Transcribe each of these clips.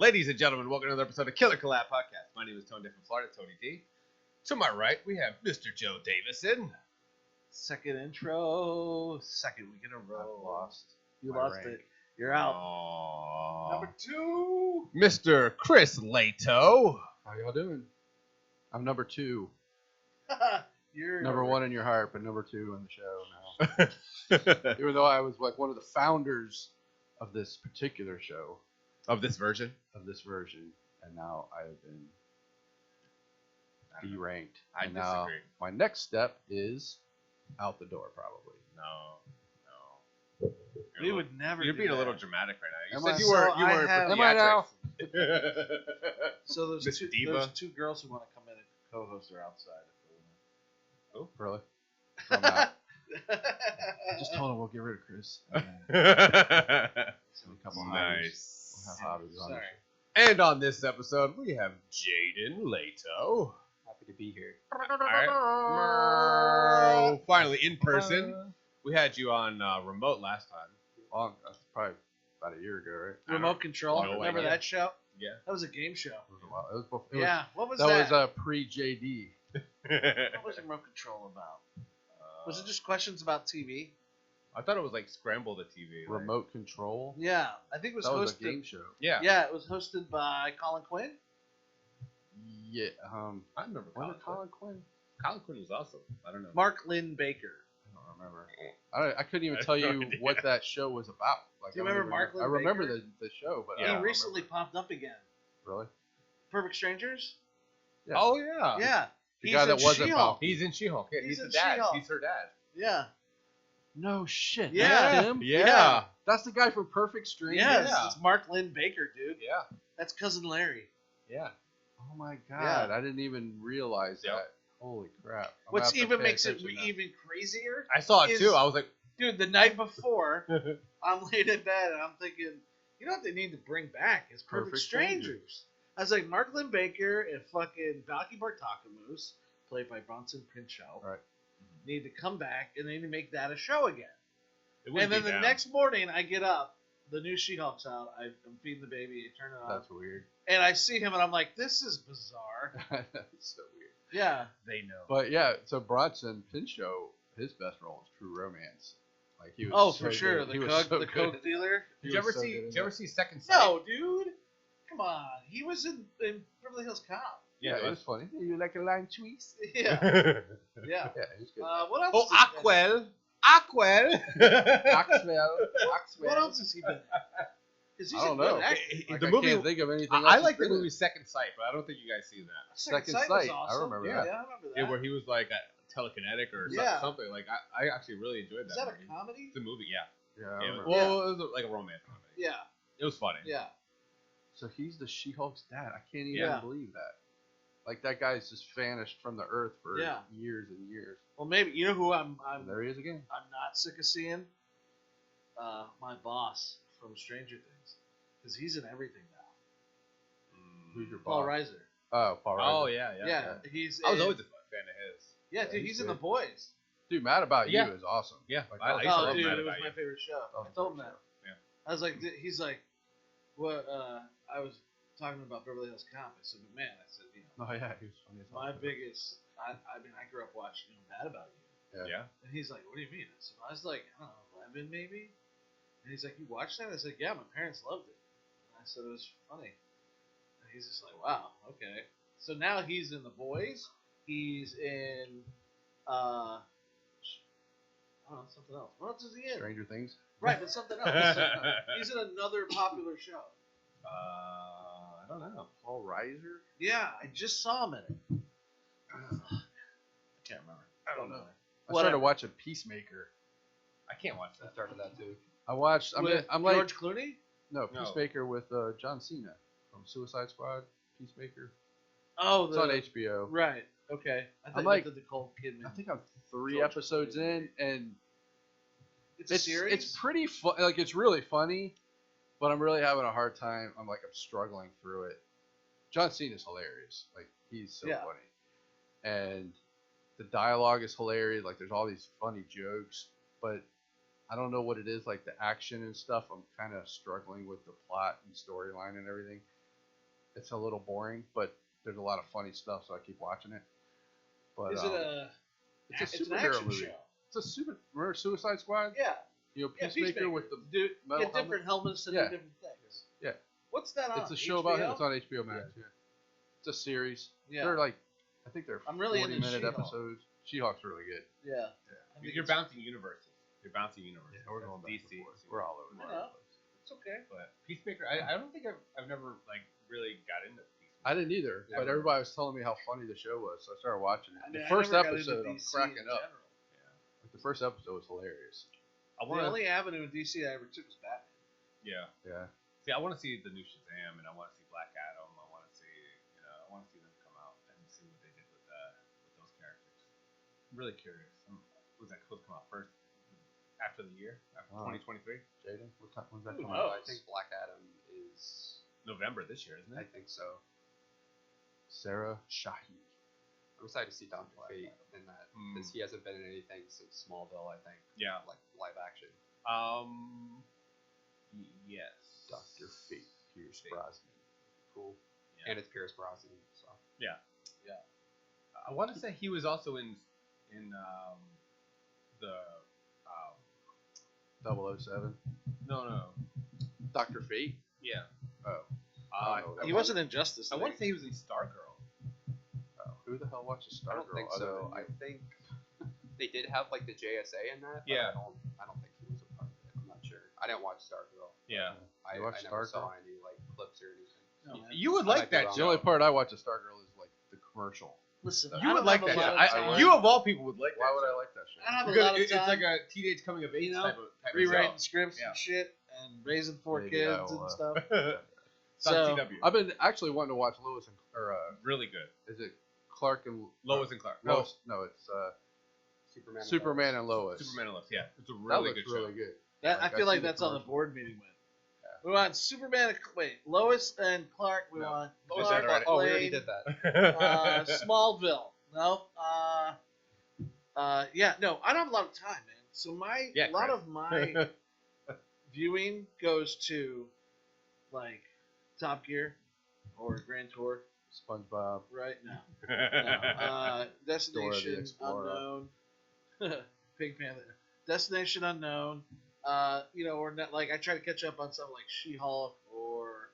Ladies and gentlemen, welcome to another episode of Killer Collab Podcast. My name is Tone from Florida, Tony D. To my right, we have Mr. Joe Davison. Second intro, second week in a row. I've lost. You my lost rank. it. You're out. Aww. Number 2. Mr. Chris Lato. How y'all doing? I'm number 2. You're Number 1 in your heart, but number 2 in the show now. Even though I was like one of the founders of this particular show, Of this version? of this version, and now I have been deranked. I And now disagree. my next step is out the door, probably. No. We would never. You're do being a that. little dramatic right now. Am You I? said you So were. I have- Am I now? So Miss there's Diva. two girls who want to come in and co-host are outside. Oh, really? So I'm out. I just told him we'll get rid of Chris. And a couple hobbies. Nice. We'll have hobbies on Sorry. this. And on this episode, we have Jaden Lato. Happy to be here. Alright. Finally, in person. We had you on remote last time. That's probably about a year ago, right? Remote control. no Remember idea. that show? Yeah. That was a game show. It was a while. It was before, it Yeah. What was was, that? that was pre-JD. What was remote control about? Was it just questions about TV? I thought it was like Scramble the TV. like- Remote control. Yeah, I think it was That was a hosted. game show. Yeah. Yeah, it was hosted by Colin Quinn. Yeah. I remember Was Colin it Colin Quinn? Colin Quinn was awesome. I don't know. Mark Lynn Baker. I don't remember. I couldn't even I have tell no you idea. what that show was about. Like, Do you I don't remember Mark even- I Lynn remember Baker? the show, but Yeah. I He don't recently remember. popped up again. Really? Perfect Strangers. Yeah. Oh yeah. Yeah. The He's guy in that wasn't She-Hulk. He's in She-Hulk. Yeah, He's he's in the dad. She-Hulk. He's her dad. Yeah. No shit. Yeah. That's him. Yeah. That's the guy from Perfect Strangers. Yes. Yeah. It's Mark Lynn Baker, dude. Yeah. That's cousin Larry. Yeah. Oh my god! Yeah. I didn't even realize Yep. that. Holy crap! I'm gonna What's have to even pay makes it attention now. even crazier, I saw it Is- too. I was like, dude. The night before, I'm laying in bed and I'm thinking, you know what they need to bring back is Perfect, Perfect Strangers. Strangers. I was like, Mark Lynn Baker and fucking Valky Bartakamus, played by Bronson Pinchot, Right. need to come back and they need to make that a show again. it wouldn't And then be the down. next morning, I get up, the new She-Hulk's out, I'm feeding the baby, I turn it on, That's weird. and I see him and I'm like, this is bizarre. That's so weird. Yeah. they know. But yeah, so Bronson Pinchot, his best role was True Romance. Like he was. Oh, so for sure. good. The He was coke, so the good. coke dealer. He Did you was ever so see? good in Did you ever that. see Second Sight? No, dude. Come on. He was in Beverly Hills Cop. Yeah, it was funny. You like a lime tweaks? Yeah. yeah. Yeah. Yeah, he was good. What else? Oh, has he been in? Aquel. Maxwell. What else has he been in? 'Cause he's I a don't good know. actor. Like, The I movie. can't think of anything. I else like the he's been in. movie Second Sight, but I don't think you guys seen that. Second was Sight. I awesome. remember yeah, that. Yeah, I remember that. Yeah, where he was like telekinetic or Yeah. something. Like I actually really enjoyed Is that. that a movie. comedy? It's a movie, yeah. Yeah, I Yeah, remember. well, it was like a romance comedy. Yeah. It was funny. Yeah. So he's the She-Hulk's dad. I can't even Yeah. believe that. Like that guy's just vanished from the earth for Yeah. years and years. Well, maybe you know who I'm And there he is again. not sick of seeing. My boss from Stranger Things, because he's in everything now. Who's your Paul boss? Reiser. Oh, Paul Oh Reiser. yeah, yeah. Yeah, he's. I was in- always a fan of his. Yeah, Yeah, dude, he's he's in The good. Boys. Dude, Mad About Yeah. You is awesome. Yeah, Like, I that used to Oh, love dude, Mad it was About my You. favorite show. That was I told him my that. Yeah. I was like, he's like, what? I was talking about Beverly Hills Cop. I said, but man, I said, you know, Oh yeah, he was funny as my hell. biggest. I mean, I grew up watching Mad About You, Yeah. and he's like, what do you mean? I was like, I don't know, 11 maybe. And he's like, you watched that? I said, yeah, my parents loved it. And I said it was funny. And he's just like, wow, okay. So now he's in The Boys. He's in. I don't know, something else. What else is he in? Stranger Things. Right, but something else. He's in another popular show. I don't know. Paul Reiser. Yeah, I just saw him in it. I can't remember. I don't know. I Whatever. started watching Peacemaker. I can't watch I that. started that too. I watched. With I'm like George Clooney? no No. Peacemaker with John Cena from Suicide Squad. Peacemaker. Oh, It's on HBO. Right. Okay. I thought I'm you like- meant the Nicole Kidman. I think I'm 3 George episodes Clooney. in, and it's a series. it's pretty fun. Like it's really funny, but I'm really having a hard time. I'm struggling through it. John Cena's hilarious. Like he's so Yeah. funny, and the dialogue is hilarious. Like there's all these funny jokes, but I don't know what it is. Like the action and stuff, I'm kind of struggling with the plot and storyline and everything. it's a little boring, but there's a lot of funny stuff, so I keep watching it. But Is it a? it's a It's an superhero action movie. show. It's a remember Suicide Squad? Yeah. You know, Yeah, Peacemaker with the do metal get different helmets and do Yeah. different things. Yeah. What's that on? It's a show about him. HBO? It's on HBO Max. Yeah. It's a series. Yeah. They're like, I think they're I'm really into 40-minute She-Hulk. episodes. She-Hulk's really good. Yeah. I think You're it's- bouncing universes. You're bouncing universes. Yeah, we're going back DC. and forth. We're all over the I know. place. It's okay. But Peacemaker, I don't think I've never like really got into Peacemaker. I didn't either, Yeah. but everybody was telling me how funny the show was, so I started watching it. I mean, The I first never got into episode, I'm DC cracking in up. general. Like, the first episode was hilarious. I The want to. only avenue in DC I ever took was Batman. Yeah. Yeah. See, I want to see the new Shazam, and I want to see Black Adam. I want to see, I want to see them come out and see what they did with those characters. I'm really curious. Was that supposed to come out first after the year, after 2023? Jaden, when's that Who coming knows? out? I think Black Adam is. November this year, isn't I it? think so. Sarah Shahi. I'm excited to see Dr. Black Fate Adam. in that because he hasn't been in anything since Smallville. I think. Yeah. Like live action. Yes. Dr. Fate. Pierce Fate. Brosnan. Cool. Yeah. And it's Pierce Brosnan. So. I want to say he was also in the 007. no. Dr. Fate? Yeah. Oh. He wasn't in Justice I League. want to say he was in Stargirl. Oh. Who the hell watches I Stargirl? don't think so. I think they did have like the JSA in that. But Yeah. I don't think he was a part of it. I'm not sure. I didn't watch Stargirl. Yeah. I You watched never Stargirl? saw any like clips or anything. No, man. You would I like might be that wrong. The show. only part I watch of Stargirl is like the commercial. Listen, You I would don't like have a that lot show. of time. You of all people would like that. Why would show. I like that show? I don't have a Because lot of it's time. like a teenage coming of age You know, type of rewriting show. scripts Yeah. and shit and raising four Maybe kids I'll, and stuff. It's on So- CW. I've been actually wanting to watch Lois and Really good. is it Clark and Lois and Clark. Lois? No, it's Superman. Superman and Lois. Superman and Lois. Yeah, it's a That really looks good really show. good. That, Like, I feel I've like seen the that's on the commercial. board meeting with. Yeah. We want Superman. Wait, Lois and Clark. We No. want Lois Clark and Clark. Oh, we already playing, did that. Smallville. No. Yeah. No, I don't have a lot of time, man. So Yeah, a lot Chris. of my viewing goes to like Top Gear or Grand Tour, SpongeBob. right? No. Dora the Destination Explorer. Unknown. Pink Panther. Destination Unknown. Or not, like I try to catch up on something like She-Hulk or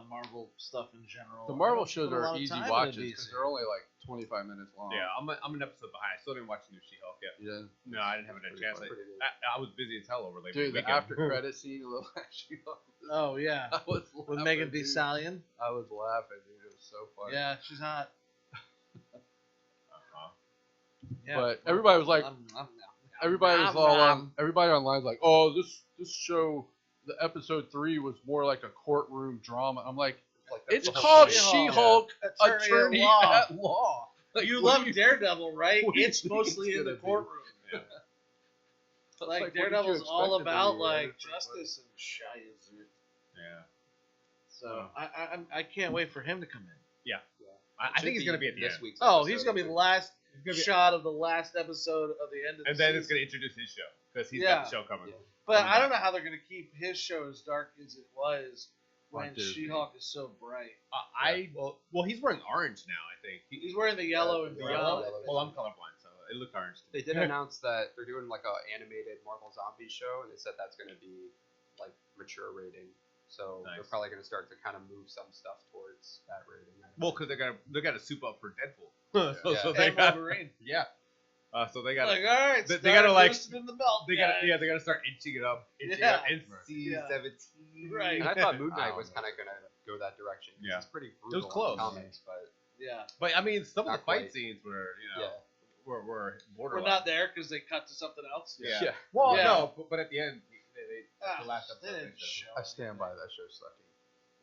Marvel stuff in general. The I Marvel don't shows put a lot are of easy time into watches these. because they're only like 25 minutes long. Yeah, I'm an episode behind. I still didn't watch the new She-Hulk yet. You didn't? No, I didn't have a chance. Pretty good. I was busy as hell over Labor Dude, the weekend. after credit scene of the last She-Hulk. Oh yeah, I was with laughing, Megan Thee dude. Stallion. I was laughing, dude. It was so funny. Yeah, she's hot. Uh-huh. Yeah, But everybody was like, everybody was all on. Everybody online was like, oh, this show, the episode 3 was more like a courtroom drama. I'm like, Like, it's that's the called whole thing. She-Hulk Attorney Attorney at Law. at Law. Like, You what love do you- Daredevil, right? what do you It's think mostly it's in the gonna be? courtroom. Yeah. Like what did you Daredevil's expect all it to about be, like man? justice and shit. Yeah. So I can't wait for him to come in. I think he's gonna be at the this end. week's Oh, episode, he's gonna be the too. last He's gonna be- shot of the last episode of the end of the and then season. it's gonna introduce his show because he's Yeah. got the show coming. Yeah. But I don't know how they're gonna keep his show as dark as it was On when Disney. She-Hulk is so bright. Well, he's wearing orange now. I think. He's wearing the yellow and the brown. yellow. Well, I'm colorblind, so it looked orange. They did announce that they're doing like a animated Marvel Zombie show, and they said that's going to be like mature rating. So they're Nice. probably going to start to kind of move some stuff towards that rating. Well, because they got to soup up for Deadpool. Yeah. so they And got Wolverine. so they got Like, all right, they start gotta, like- loosening the belt. they guys. got to start inching it up. Yeah. NC-17. Right. And I thought Moon Knight Oh, was man. kind of going to go that direction. 'cause Yeah. It's pretty was brutal close. in comics, but Yeah, But I mean, some of Not the fight quite. scenes were yeah. were we're borderline. not there because they cut to something else. Yeah. Yeah. Well, Yeah. no, but at the end, Ah, the last they episode. didn't show I stand by that show sucking.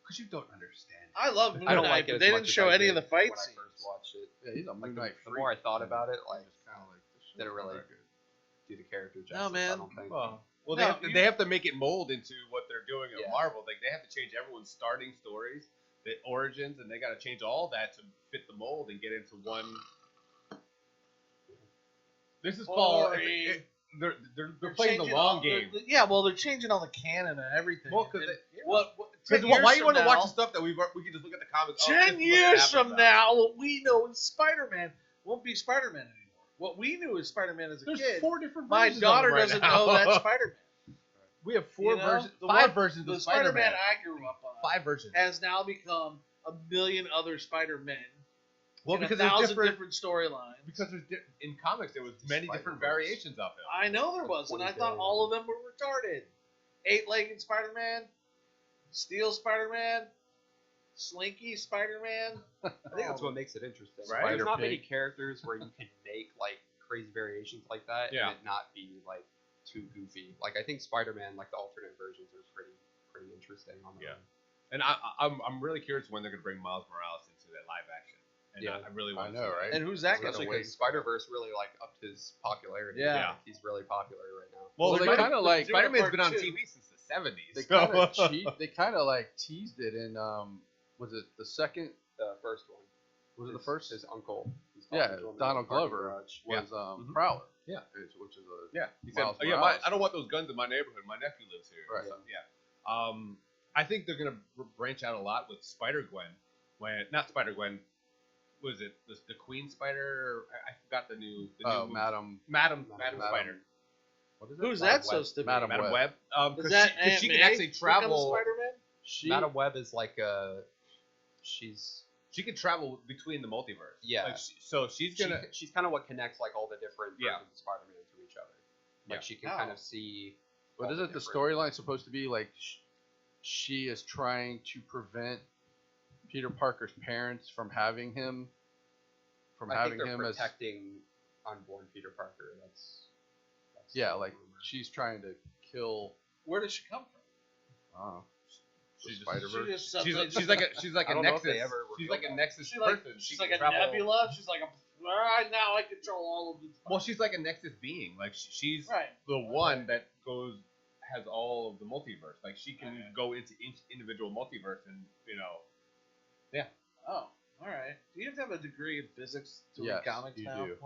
Because you don't understand. I love Moon I don't Knight, like it but as they much didn't as show I any of did the fight when I scenes. first watched it. Yeah, he's a Moon the- Knight the freak. more I thought about it, like, Just kind of like this show's didn't not really- that good. Do the character justice. No, man. I don't think. Well, No, they have to make it mold into what they're doing at Yeah. Marvel. Like they have to change everyone's starting stories, the origins, and they got to change all that to fit the mold and get into one. This is Paul. Boring. They're playing the changing long all- game. Yeah, well, they're changing all the canon and everything. Well, because And what Why you want to watch the stuff that we can just look at the comics? 10 years from now, what we know is Spider-Man won't be Spider-Man anymore. What we knew is Spider-Man as a There's kid. 4 different My versions. daughter of him right doesn't now. know that's Spider-Man. We have 4 versions, The 5 one- versions the of Spider-Man Spider-Man. I grew up on 5 versions. has now become a million other Spider-Men. Well, in because 1,000 there's different storylines. Because in comics there was many different variations of him. I know there was, and I thought all of them were retarded. 8-legged Spider-Man, Steel Spider-Man, Slinky Spider-Man. I think that's what makes it interesting. Right? There's not many Spider-Pig. characters where you can make like crazy variations like that Yeah. and it not be like too goofy. Like I think Spider-Man, like the alternate versions, are pretty interesting on their Yeah. own. And I'm really curious when they're gonna bring Miles Morales into that live action. And Yeah. I really want I know, to see right? And who's that guy? Especially because Spider-Verse really like upped his popularity. Yeah. Like, he's really popular right now. Well, Well, they Spider- kinda like- Spider-Man's been on Part 2. TV since the 70s. They so- kind of like teased it in was it the second? The first one. Was it the first? His uncle. He's Yeah, talking to him in Donald the parking Glover garage. was Mhm. Prowler. Yeah. Which is a Yeah, he said, Miles "Oh, yeah, Morales. I don't want those guns in my neighborhood. My nephew lives here." Right. So, yeah. I think they're gonna branch out a lot with Spider-Gwen. Not Spider-Gwen, was it the Queen Spider? I forgot the new. oh, movie. Madam. Madam Madam- Spider. What is it? Who's Madam that supposed to be? Madam Madam Web. Web. Is Because that she Aunt can May actually becomes travel. Spider-Man? Madam Web is like She can travel between the multiverse. Yeah. Like so she's gonna. she's kind of what connects like all the different Yeah. versions of Spider-Man to each other. Like Yeah. she can Oh. kind of see. But all isn't the different- storyline supposed to be like she is trying to prevent Peter Parker's parents from having him? I think they're as protecting unborn Peter Parker. That's yeah, the like rumor. she's trying to kill. Where does she come from? I don't know. She's Spider She Verse. just suddenly She's like I a don't know if nexus. they ever She's revealed like a that. nexus She's like, person. she's She like can a travel. nebula. She's like now I control all of this. Well, she's like a nexus being. Like she's Right. the one that has all of the multiverse. Like she can Okay. go into each individual multiverse, and Oh, all right. Do you have to have a degree in physics to Yes, read comics you now? do.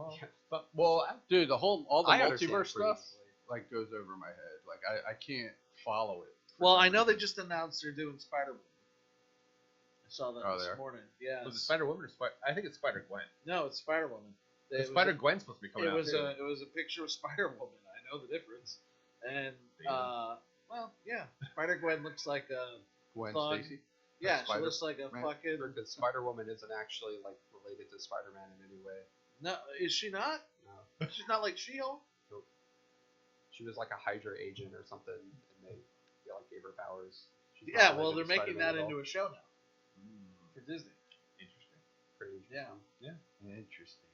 Well, Dude, all the I understand multiverse pretty stuff easily. like goes over my head. Like I can't follow it. Well, I know they just announced they're doing Spider-Man. I saw that Oh, this they are? morning. Yeah. was it Spider Woman or Spider? I think it's Spider Gwen. No, it's Spider-Woman. Spider Gwen's supposed to be coming It out was too. a picture of Spider-Woman. I know the difference. And well, yeah, Spider-Gwen looks like a Gwen Fun. Stacy. yeah, she Spider- looks like a Man. fucking Because Spider-Woman isn't actually like related to Spider-Man in any way. no. Is she not? No. She's not like She-Hulk. She was like a Hydra agent or something, and they like gave her powers. She's Yeah, not well, related they're to making Spider-Man that at all. into a show now for Disney. Interesting. Pretty interesting. Yeah. Interesting.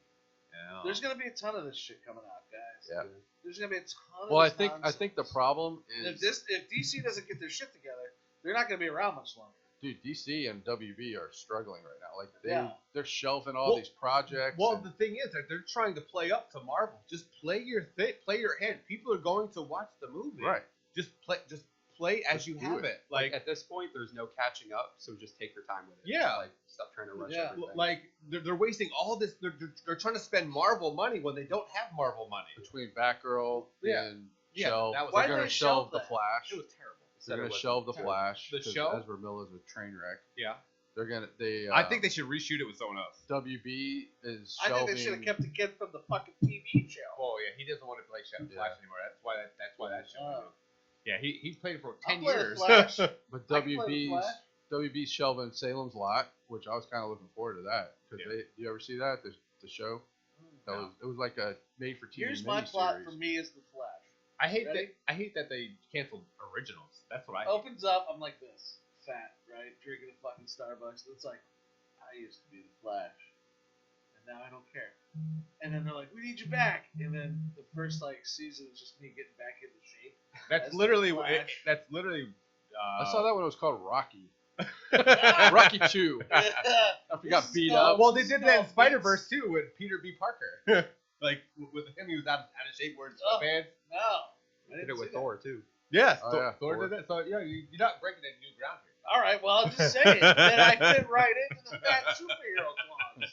Yeah. There's gonna be a ton of this shit coming out, guys. Yeah. There's gonna be a ton of Well, I this think the nonsense. problem And is, if DC doesn't get their shit together, they're not gonna be around much longer. dude, DC and WB are struggling right now. Like Yeah. they're shelving all Well- these projects. Well, and- the thing is that they're trying to play up to Marvel. Just play your play your hand. People are going to watch the movie. right. Just play as Just you do have it. it. Like Like at this point, there's no catching up, so just take your time with it. Yeah. Like stop trying to rush Yeah. everything. like they're wasting all this. They're trying to spend Marvel money when they don't have Marvel money. Between Batgirl Yeah. and Yeah, Shelve, that was- they're Why going did to they shelve shelve the that? Flash. It was terrible. They're going to Said it shelve the wasn't Flash. The 'cause show? Ezra Miller's a train wreck. Yeah. They're gonna I think they should reshoot it with someone else. WB is I shelving. think they should have kept the kid from the fucking TV show. Oh yeah, he doesn't want to play Flash Yeah. anymore. That's why that show. Oh. Yeah, he played for I'll 10 play the years. Flash. But I can play the Flash. WB's shelving Salem's Lot, which I was kind of looking forward to that because Yeah. do you ever see that the show? That No. it was like a made for TV Here's my plot miniseries. for me is the Flash. I hate Ready? that they canceled originals. That's what I hate. Opens up, I'm like this, fat, right, drinking a fucking Starbucks. And it's like, I used to be the Flash, and now I don't care. And then they're like, we need you back. And then the first season is just me getting back into shape. That's That's literally Flash. that's literally. I saw that when it was called Rocky. that. Rocky 2. After he got beat up. Well, they did that in Stop. Spider Verse too with Peter B. Parker. Like with him, he was out of shape wearing Oh. sweatpants. No. I Did didn't it with see that. Thor too. Yes, Oh, Thor, yeah, Thor Thor. did that. So yeah, you're not breaking any new ground here. All right, well, I'm just saying that I fit right into the fat superhero clause.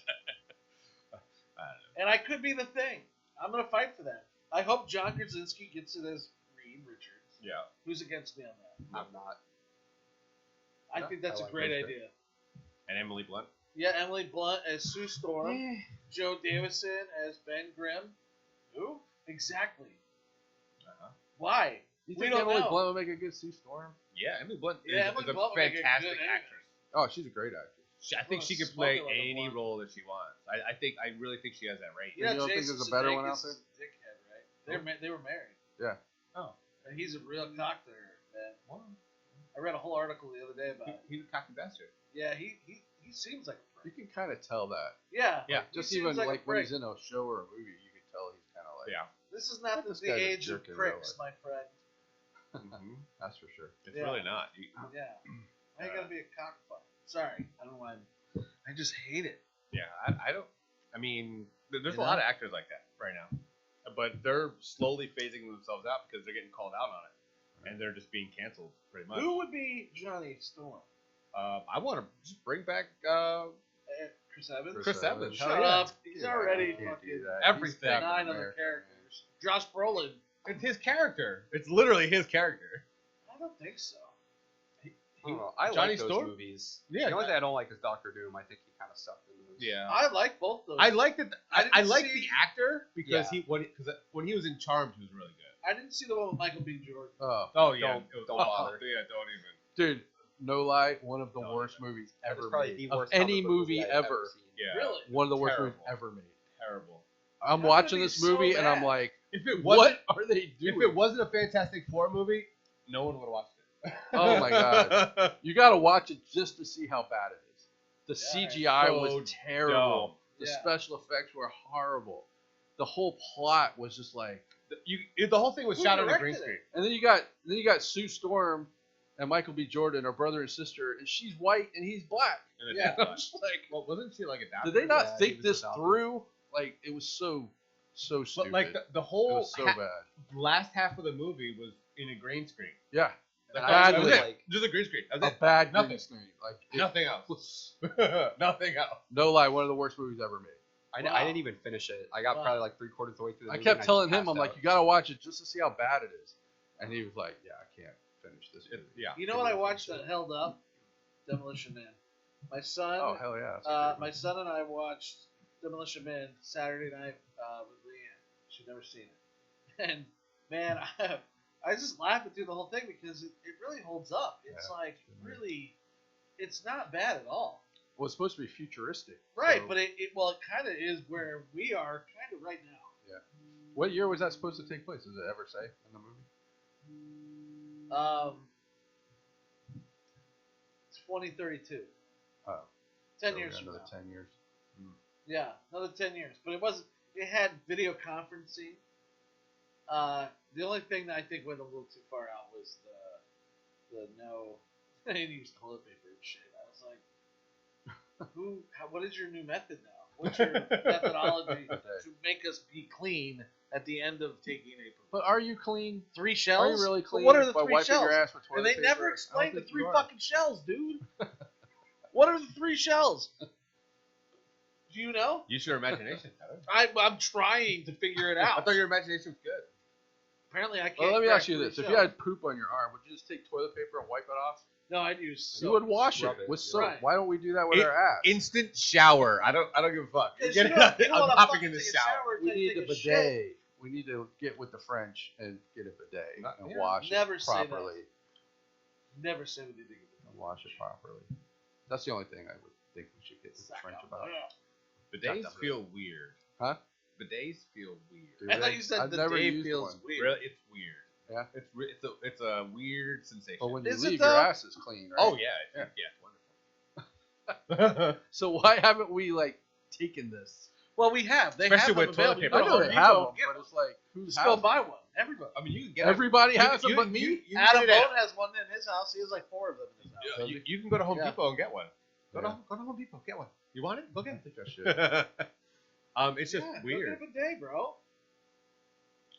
I don't know. And I could be the Thing. I'm going to fight for that. I hope John Krasinski gets it as Reed Richards. Yeah. Who's against me on that? I'm not. I think that's I a like great those idea. And Emily Blunt. Yeah, Emily Blunt as Sue Storm, Joe Davison as Ben Grimm. Who? Exactly. Why? You We think don't Emily know. Blunt would make a good Sue Storm? Yeah, Emily Blunt Yeah, is Emily a Blunt would make a fantastic good actress. Oh, she's a great actress. I think she could Smoke play it like a any blunt. role that she wants. I really think she has that range. You know, You don't think Jason there's a better one Sudeikis out there? is a dickhead, right? They were married. Yeah. Oh, And he's a real cock there, man. I read a whole article the other day about it. he's a cocky bastard. Yeah, he seems like a You prick. can kind of tell that. Yeah. Yeah. he Just seems even like a like when prick. he's in a show or a movie, you can tell he's kind of like. Yeah, This is not This the guy's a age of jerk in real pricks, life. my friend. That's for sure. it's Yeah. really not. Yeah. I ain't gotta be a cockfucker. Sorry. I don't know why. I just hate it. Yeah, I don't. I mean, there's You a lot know? of actors like that right now, but they're slowly phasing themselves out because they're getting called out on it, and they're just being canceled pretty much. Who would be Johnny Storm? I want to just bring back Chris Evans? Chris Evans. Shut Hell yeah. up. He's already You can't fucking do that. everything. He's Captain 9 other America, characters. Josh Brolin. It's his character. It's literally his character. I don't think so. I don't know. I Johnny like those Storm? movies. Yeah, The only thing I don't like is Doctor Doom. I think he kind of sucked in those. Yeah. I like both those. I liked it. I didn't I like see- the actor because Yeah. when he was in Charmed, he was really good. I didn't see the one with Michael B. Jordan. Oh, Oh yeah, Don't bother. Yeah, don't even. dude, no lie, one of the No, worst movies That ever was probably made. the Of worst any comic book movie I've ever. seen. Yeah. Really? One of the worst Terrible. movies ever made. Terrible. I'm How watching could it this be so movie and I'm bad? like, If it what wasn't, are they doing? if it wasn't a Fantastic Four movie, no one would have watched it. Oh my God. You got to watch it just to see how bad it is. The Yeah, CGI so was terrible. dumb. The Yeah. special effects were horrible. The whole plot was just like. The whole thing was Who shot on a directed green it? screen. And then you got Sue Storm and Michael B. Jordan, are brother and sister, and she's white and he's black. And Yeah. I'm just like, well, wasn't she like adopted? Did they not Yeah, he think was this adopted. through? Like it was so stupid. But like the it whole was so bad. last half of the movie was in a green screen. Yeah, And Like, I that was was it. like, Just a green screen. That a was it. bad Nothing. green screen. Like it Nothing else. was- Nothing else. no lie, one of the worst movies ever made. I Wow. didn't even finish it. I got Wow. probably like 3/4 of the way through the I movie. kept and telling just him, I'm passed like, out. you gotta watch it just to see how bad it is. And he was like, yeah, I can't finish this movie. Yeah. You know what I watched that held up? Demolition Man. My son. Oh hell yeah. that's a great My movie. son and I watched Demolition Man Saturday night with Leanne. She'd never seen it, and man, I just laughed through the whole thing because it really holds up. It's Yeah, like good movie. really, it's not bad at all. Well, it's supposed to be futuristic. Right, so- but it kind of is where we are kind of right now. What year was that supposed to take place? Does it ever say in the movie? 2032. Oh, 10 so years yeah, from another now. 10 years. Yeah, another 10 years. But it wasn't. It had video conferencing. The only thing that I think went a little too far out was the no. They didn't use toilet paper and shit. I was like, what is your new method now? What's your methodology to make us be clean at the end of taking a poop? But are you clean? 3 Are shells? you really But clean what are the by 3 wiping shells? your ass with toilet And they paper? never I don't explained the think 3 you are. fucking shells, dude. What are the 3 shells? Do you know? Use your imagination, Tyler. I'm trying to figure it I out. thought your imagination was good. Apparently, I can't. Well, let me crack ask you 3 this: if shells. you had poop on your arm, would you just take toilet paper and wipe it off? No, I'd use soap. You would wash it Rub it, with yeah. soap. Right. Why don't we do that with It- our ass? Instant shower. I don't give a fuck. Because Get you it know- out. you know I'm what, hopping fucking in the take a shower. We take need a the bidet. shit. We need to get with the French and get a bidet Not- and yeah. wash Never it say that. properly. Never say what you think of And wash it properly. That's the only thing I would think we should get with the it. French about. Bidets feel weird. Huh? Bidets feel weird. Do I thought they? you said I've the never day used feels one. weird. Really, it's weird. Yeah? It's a weird sensation. But when you Is it leave, your though? ass is clean, right? Oh yeah, Yeah. it's wonderful. So why haven't we like taken this? Well, we have. They Especially have them with toilet available. paper. I You know go they to have Home them, Depot, but it's like who just has go them? buy one. Everybody. I mean, you can get Everybody you- has them, you- but me. you Adam can get it Bone has one in his house. He has like 4 of them in his house. at- you can go to Home Yeah. Depot and get one. Go Yeah. to Home Depot, get one. You want it? Go I get think I should. it. It's just Yeah, weird. Go get a bidet, bro.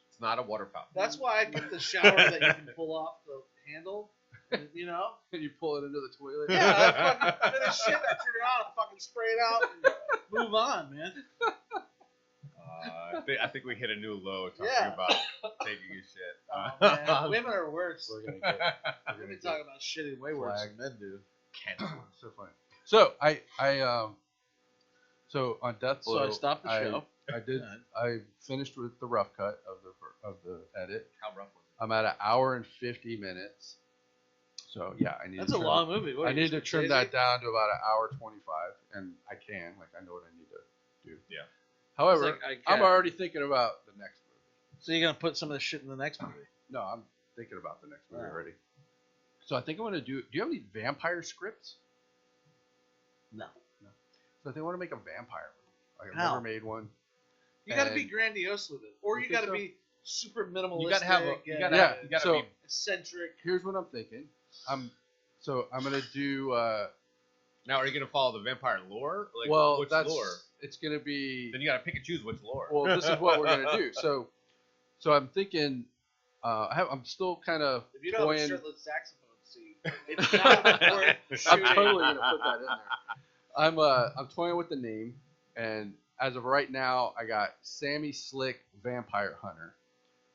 It's not a water fountain. That's why I get the shower that you can pull off the handle. And, you know? And you pull it into the toilet. Yeah, I fucking finish shit. I turn it on, fucking spray it out, and move on, man. I think we hit a new low talking Yeah. about taking a shit. Oh, man. Women are worse. We're gonna get. We're Women gonna talk get about shitting way worse flagged. than men do. So funny. So so on Death Blow, So I stopped the show. I did. I finished with the rough cut of the edit. How rough was it? I'm at 1 hour and 50 minutes. So yeah, I need. That's to a trim, long movie. What, I need to trim that down to about 1 hour 25, and I can. Like I know what I need to do. Yeah. However, Like, I'm already thinking about the next movie. So you're gonna put some of this shit in the next movie? No, I'm thinking about the next movie already. So I think I'm gonna do. Do you have any vampire scripts? No. So I think I want to make a vampire movie. Like I've How? never made one. You got to be grandiose with it, or you got to be super minimalistic. You gotta have. You gotta so be eccentric. here's what I'm thinking. I'm gonna do. Now, are you gonna follow the vampire lore? Like, well, which that's lore? it's gonna be. Then you gotta pick and choose which lore. Well, this is what we're gonna do. So I'm thinking. I'm still kind of If you don't have a toying. shirtless saxophone scene, it's not worth I'm shooting. totally gonna put that in there. I'm toying with the name, and as of right now, I got Sammy Slick Vampire Hunter,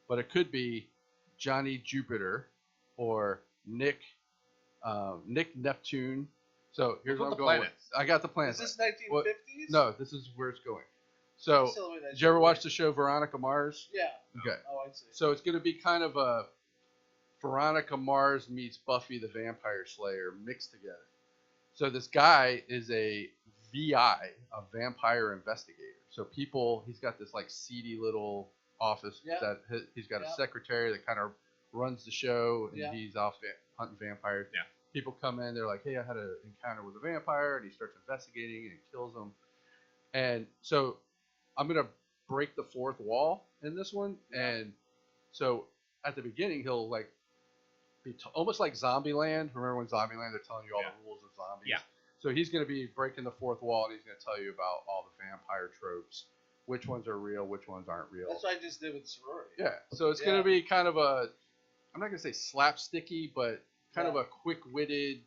but it could be Johnny Jupiter or Nick Neptune. So here's what I'm going with. I got the planets. Is this 1950s? No, this is where it's going. So did you ever watch the show Veronica Mars? Yeah. Okay. Oh, I see. So it's going to be kind of a Veronica Mars meets Buffy the Vampire Slayer mixed together. So this guy is a VI, a vampire investigator. So he's got this like seedy little office that he's got a secretary that kind of runs the show, and he's off hunting vampires. Yeah. People come in, they're like, hey, I had an encounter with a vampire, and he starts investigating and kills them. And so I'm going to break the fourth wall in this one. And so at the beginning, he'll like be almost like Zombieland. Remember when Zombieland, they're telling you all the rules of zombies? Yeah. So he's going to be breaking the fourth wall, and he's going to tell you about all the vampire tropes, which ones are real, which ones aren't real. That's what I just did with Sorority. Yeah. So it's going to be kind of a, I'm not going to say slapsticky, but kind of a quick-witted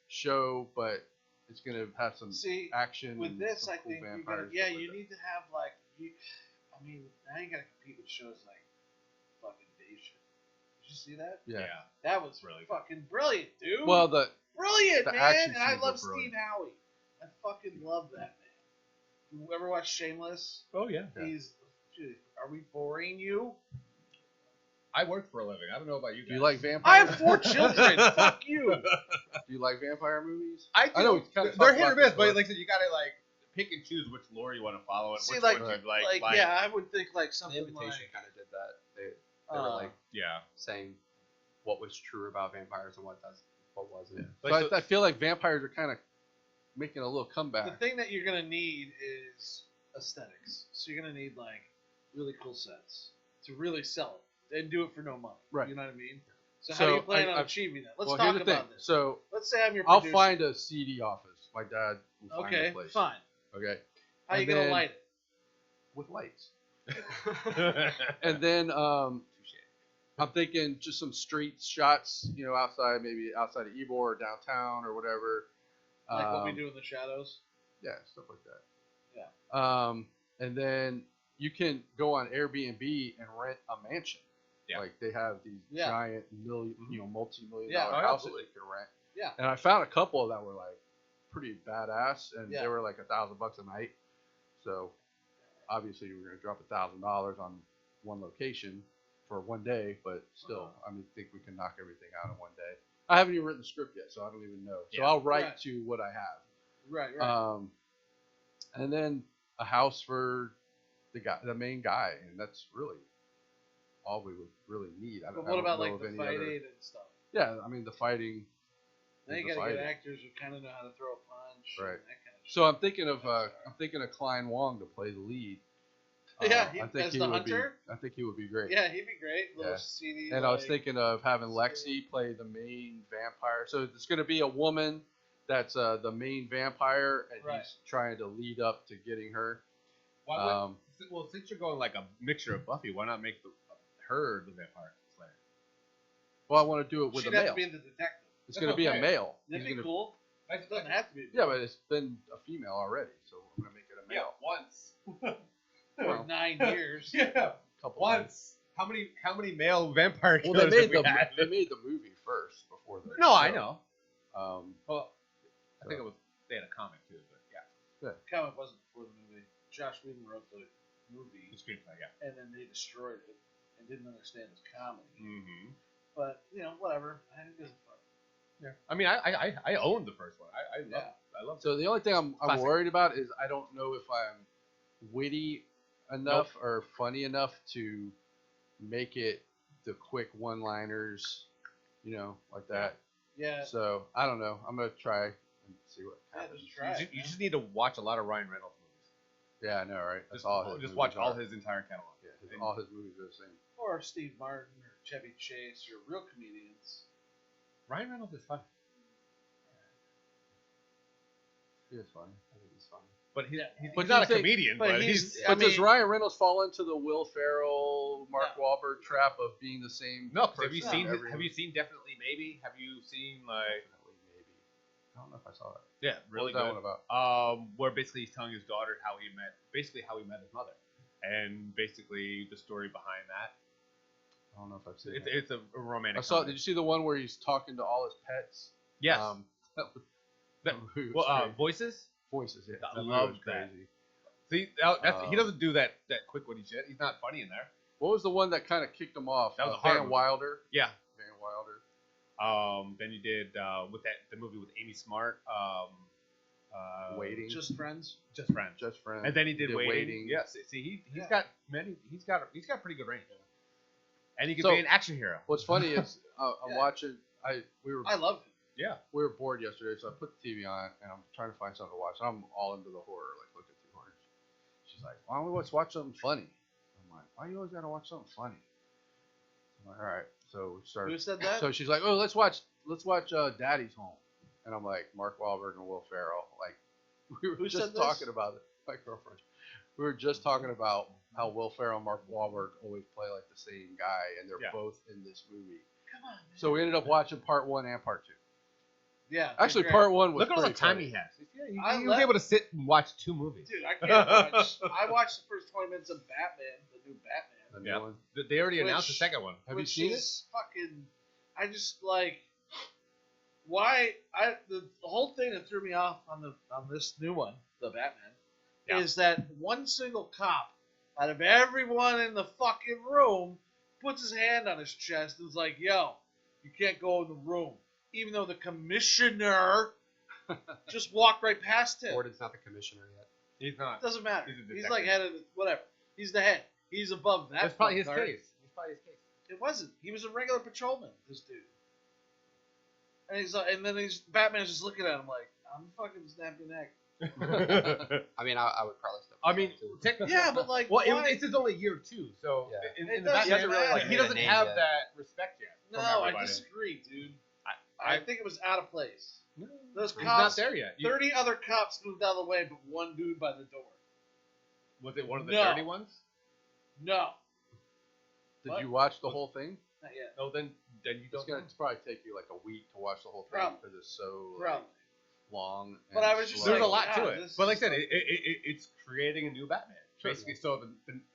show, but it's going to have some action. With this, some I cool think vampires you need to have like, I mean, now you got to compete with shows like fucking Nation. Did you see that? Yeah. That was really fucking brilliant, dude. Well, brilliant, the man. action And I scenes love are Steve brilliant. Howie. I fucking love that man. You ever watch Shameless? Oh yeah. Dude, are we boring you? I work for a living. I don't know about you guys. Do you like vampire? I have 4 children. Fuck you. Do you like vampire movies? I know we kind of they're talked hit or about miss, this, but like I said, you gotta like pick and choose which lore you want to follow and See, which like, ones you like, like. yeah, I would think like The something Invitation like. kind of did that. They were like Yeah. saying what was true about vampires and what wasn't. Yeah. So I feel like vampires are kind of making a little The comeback. thing that you're gonna need is aesthetics. So you're gonna need like really cool sets to really sell it and do it for no money. Right. You know what I mean? So how do you plan on achieving that? Let's well, talk here's the about thing. this. So Let's say I'm your I'll producer. find a CD office. My dad will find a place. Fine. Okay. How you gonna light it? With lights. And then I'm thinking just some street shots, outside, maybe outside of Ybor or downtown or whatever. Like what we do in the shadows? Yeah, stuff like that. Yeah. And then you can go on Airbnb and rent a mansion. Yeah. Like they have these giant multi-million dollar Oh, houses absolutely. you can rent. Yeah. And I found a couple that were like pretty badass, and Yeah. they were like $1,000 a night. So obviously we're gonna drop $1,000 on one location for one day, but still, I think we can knock everything out in one day. I haven't even written the script yet, so I don't even know. So I'll write to what I have. Right. And then a house for the main guy, and that's really all we would really need. But what about like the fighting and stuff? Yeah, the fighting. Then you gotta get actors who kind of know how to throw a punch. Right. And that kind of shit. So I'm thinking of Klein Wong to play the lead. Yeah, I think as he the would hunter. I think he would be great. Yeah, he'd be great. Little Yeah. CD. And I was thinking of having Lexi play the main vampire. So it's going to be a woman that's the main vampire, and he's trying to lead up to getting her. Well, since you're going like a mixture of Buffy, why not make her the vampire slayer? Well, I want to do it with She'd a have male. to be the detective. It's going to be a male. That'd He's be gonna- cool. It doesn't have to be. Yeah, but it's been a female already, so I'm going to make it a male. Once. For 9 years. Yeah. Couple Once. How many male vampire Well, killers they have we had? made the movie first before the No, I show. know. Well, I think it was they had a comic too, but yeah, The comic wasn't before the movie. Josh Whedon wrote the movie, the screenplay, yeah. and then they destroyed it and didn't understand his comedy. Mm-hmm. But whatever. I think it's fun. Yeah. I mean, I owned the first one. I love. So the only thing I'm Classic. worried about is I don't know if I'm witty enough or funny enough to make it the quick one-liners, like that. Yeah. So I don't know. I'm gonna try and see what happens. Just try. You just need to watch a lot of Ryan Reynolds movies. Yeah, I know, right? That's Just, all. just watch all his entire catalog. Yeah, all his movies are the same. Or Steve Martin or Chevy Chase or real comedians. Ryan Reynolds is fun, He is funny. I think he's funny. but he's But not a you think- comedian. but But he's- he's I But does mean- Ryan Reynolds fall into the Will Ferrell, Mark No. Wahlberg trap of being the same? no. 'Cause have you person seen? in every Have you movie? seen Definitely Maybe? Have you seen like? Definitely, maybe. I don't know if I saw that. Yeah, really what was good. that one about? Where basically he's telling his daughter how he met his mother, and basically the story behind that. I don't know if I've seen It's it. it's a romantic. I saw. comedy. Did you see the one where he's talking to all his pets? Yes. That was, That- movie was well, crazy. Voices. Voices. Yeah, I that movie love was that. crazy. See, he doesn't do that quick witty shit. He's not funny in there. What was the one that kind of kicked him off? That was a hard Van movie. Wilder. Yeah. Van Wilder. Then you did with the movie with Amy Smart. Waiting. Just friends. Just Friends. Just Friends. And then he did Waiting. Waiting. Yes. See, he's Yeah. got many. He's got pretty good range. And he can So- be an action hero. What's funny is I'm Yeah. watching. We I love him. Yeah. were bored yesterday, so I put the TV on and I'm trying to find something to watch. I'm all into the horror, like look at the horror. She's like, "Why don't we watch something funny?" I'm like, "Why you always gotta watch something funny?" I'm like, "All right." So we started. Who said that? So she's like, "Oh, let's watch Daddy's Home," and I'm like, Mark Wahlberg and Will Ferrell. Like, we were Who just said this? talking about it. My girlfriend. We were just talking about how Will Ferrell and Mark Wahlberg always play like the same guy, and they're Yeah. both in this movie. Come on, man. So we ended up watching part 1 and part 2. Yeah. Actually, they're part 1 was Look at all the pretty time funny. he has. He I was love- able to sit and watch 2 movies. great. Dude, I can't watch. I watched the first 20 minutes of Batman, the new Batman. The new Yeah. one. They already announced the Which- second one. Have you which seen it? is fucking. I just like. Why the whole thing that threw me off on this new one, the Batman, Yeah. is that one single cop out of everyone in the fucking room puts his hand on his chest and is like, "Yo, you can't go in the room," even though the commissioner just walked right past him. Gordon's not the commissioner yet. He's not. It doesn't matter. He's a He's detective. like head of whatever. He's the head. He's above that. That's probably his fucktard. case. It's probably his case. It wasn't. He was a regular patrolman. This dude. And he's like, and then Batman's just looking at him like, "I'm fucking snapping your neck." I mean, I would probably step. I mean, too. technically, Yeah, but like, well, why? it's his only year 2, so Yeah. in It the doesn't Batman, really, like, he made a doesn't name have yet. that respect yet. No, from I everybody. disagree, dude. I- I think it was out of place. No, Those he's cops, not there yet. 30 other cops moved out of the way, but one dude by the door. Was it one of the No. dirty ones? No, Did What? you watch the whole thing? not yet. No, then you It's don't. gonna probably take you like a week to watch the whole thing Probably. because it's so like, Probably. long. But and I was just slow. There's a like, lot to God, it, this but like I is said, like- it's creating a new Batman. Sure. Basically, so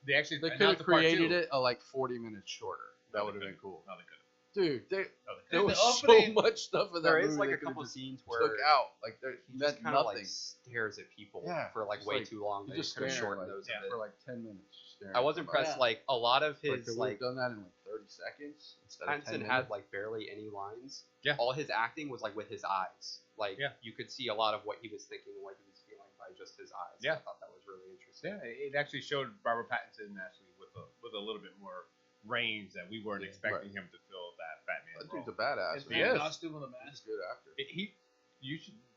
they actually They could announced have the part created 2. it like 40 minutes shorter. That No, would they have been couldn't. cool. No, they couldn't. Dude, No, they there couldn't. was The so opening- much stuff in that There movie. is like they a could've couple just scenes took where out. Like there he meant just kind of nothing. like stares at people Yeah, for like just way like- too long. You They just could have staring shortened like, those yeah, a bit. for like 10 minutes. Just staring I was at impressed. Yeah. Like a lot of somebody. Like, his they would like have done that in like 30 seconds instead of 10 Pattinson minutes. had like barely any lines. Yeah. All his acting was like with his eyes. Like Yeah. you could see a lot of what he was thinking and what he was feeling by just his eyes. Yeah. I thought that was really interesting. Yeah, it actually showed Robert Pattinson actually with a little bit more range that we weren't Yeah, expecting right. him to fill that Batman That role. dude's a badass. in He man. is. costume with a He's mask. a good actor.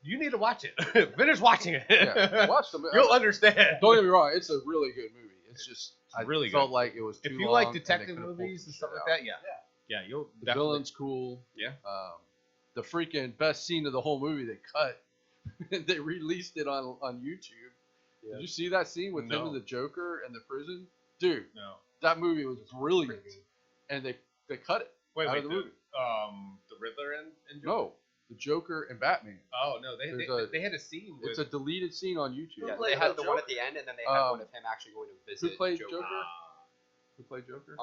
You need to watch it. Finish watching it. Yeah, watch the movie. You'll understand. Don't get me wrong, it's a really good movie. It's just I really felt good. like it was too If you long like and they detective could've pulled movies some and stuff shit like out. that, yeah, you'll The definitely. villain's cool. Yeah. The freaking best scene of the whole movie they cut. They released it on YouTube. Yeah. Did you see that scene with him No. and the Joker and the prison? Dude, No. that movie was brilliant. Pretty good. And they cut it Wait, out wait. of the movie. The Riddler and Joker? No, the Joker and Batman. Oh no, they had a scene with. It's a deleted scene on YouTube. Who Yeah, played they had the the one at Joker? the end, and then they had one Um, of him actually going to visit. Who played Joker. Joker? Who played Joker?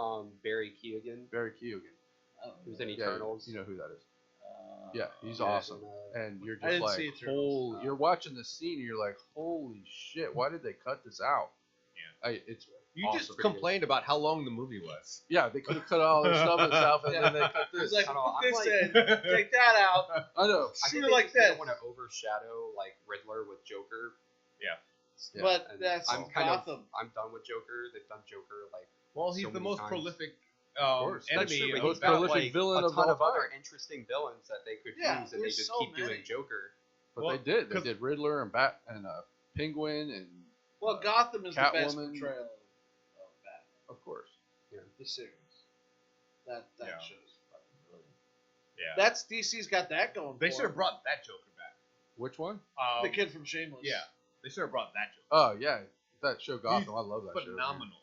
Barry Keoghan. Barry Keoghan. I don't He was know. in Yeah, Eternals. you know who that is. Yeah, he's Yeah, awesome. and, And you're I just didn't like, see Eternals. you're watching the scene and you're like, holy shit, why did they cut this out? Yeah. It's You awesome. just complained about how long the movie was. Yeah, they could have cut all their stuff and stuff, and then they cut It's this. like, I don't know, put I'm this like- in, take that out. I know. I Shoot think it they like just this. didn't want to overshadow like Riddler with Joker. Yeah. Yeah. But And that's I'm kind Gotham. I'm done with Joker. They've done Joker like Well, he's so the many most times. prolific course. That's enemy. true, but of most he's got prolific like villain a of ton all of other time. interesting villains that they could Yeah, use, and they there's just so keep many. doing Joker. But Well, they did. They 'cause- did Riddler and Penguin and Well, Gotham is the best Catwoman. portrayal of Batman. of course. The series. That Yeah. show's fucking brilliant. Yeah. That's DC's got that going. They for should have them. brought that Joker back. Which one? The kid from Shameless. Yeah. They should have brought that Joker. Oh yeah, that show Gotham. He's I love that show. Phenomenal.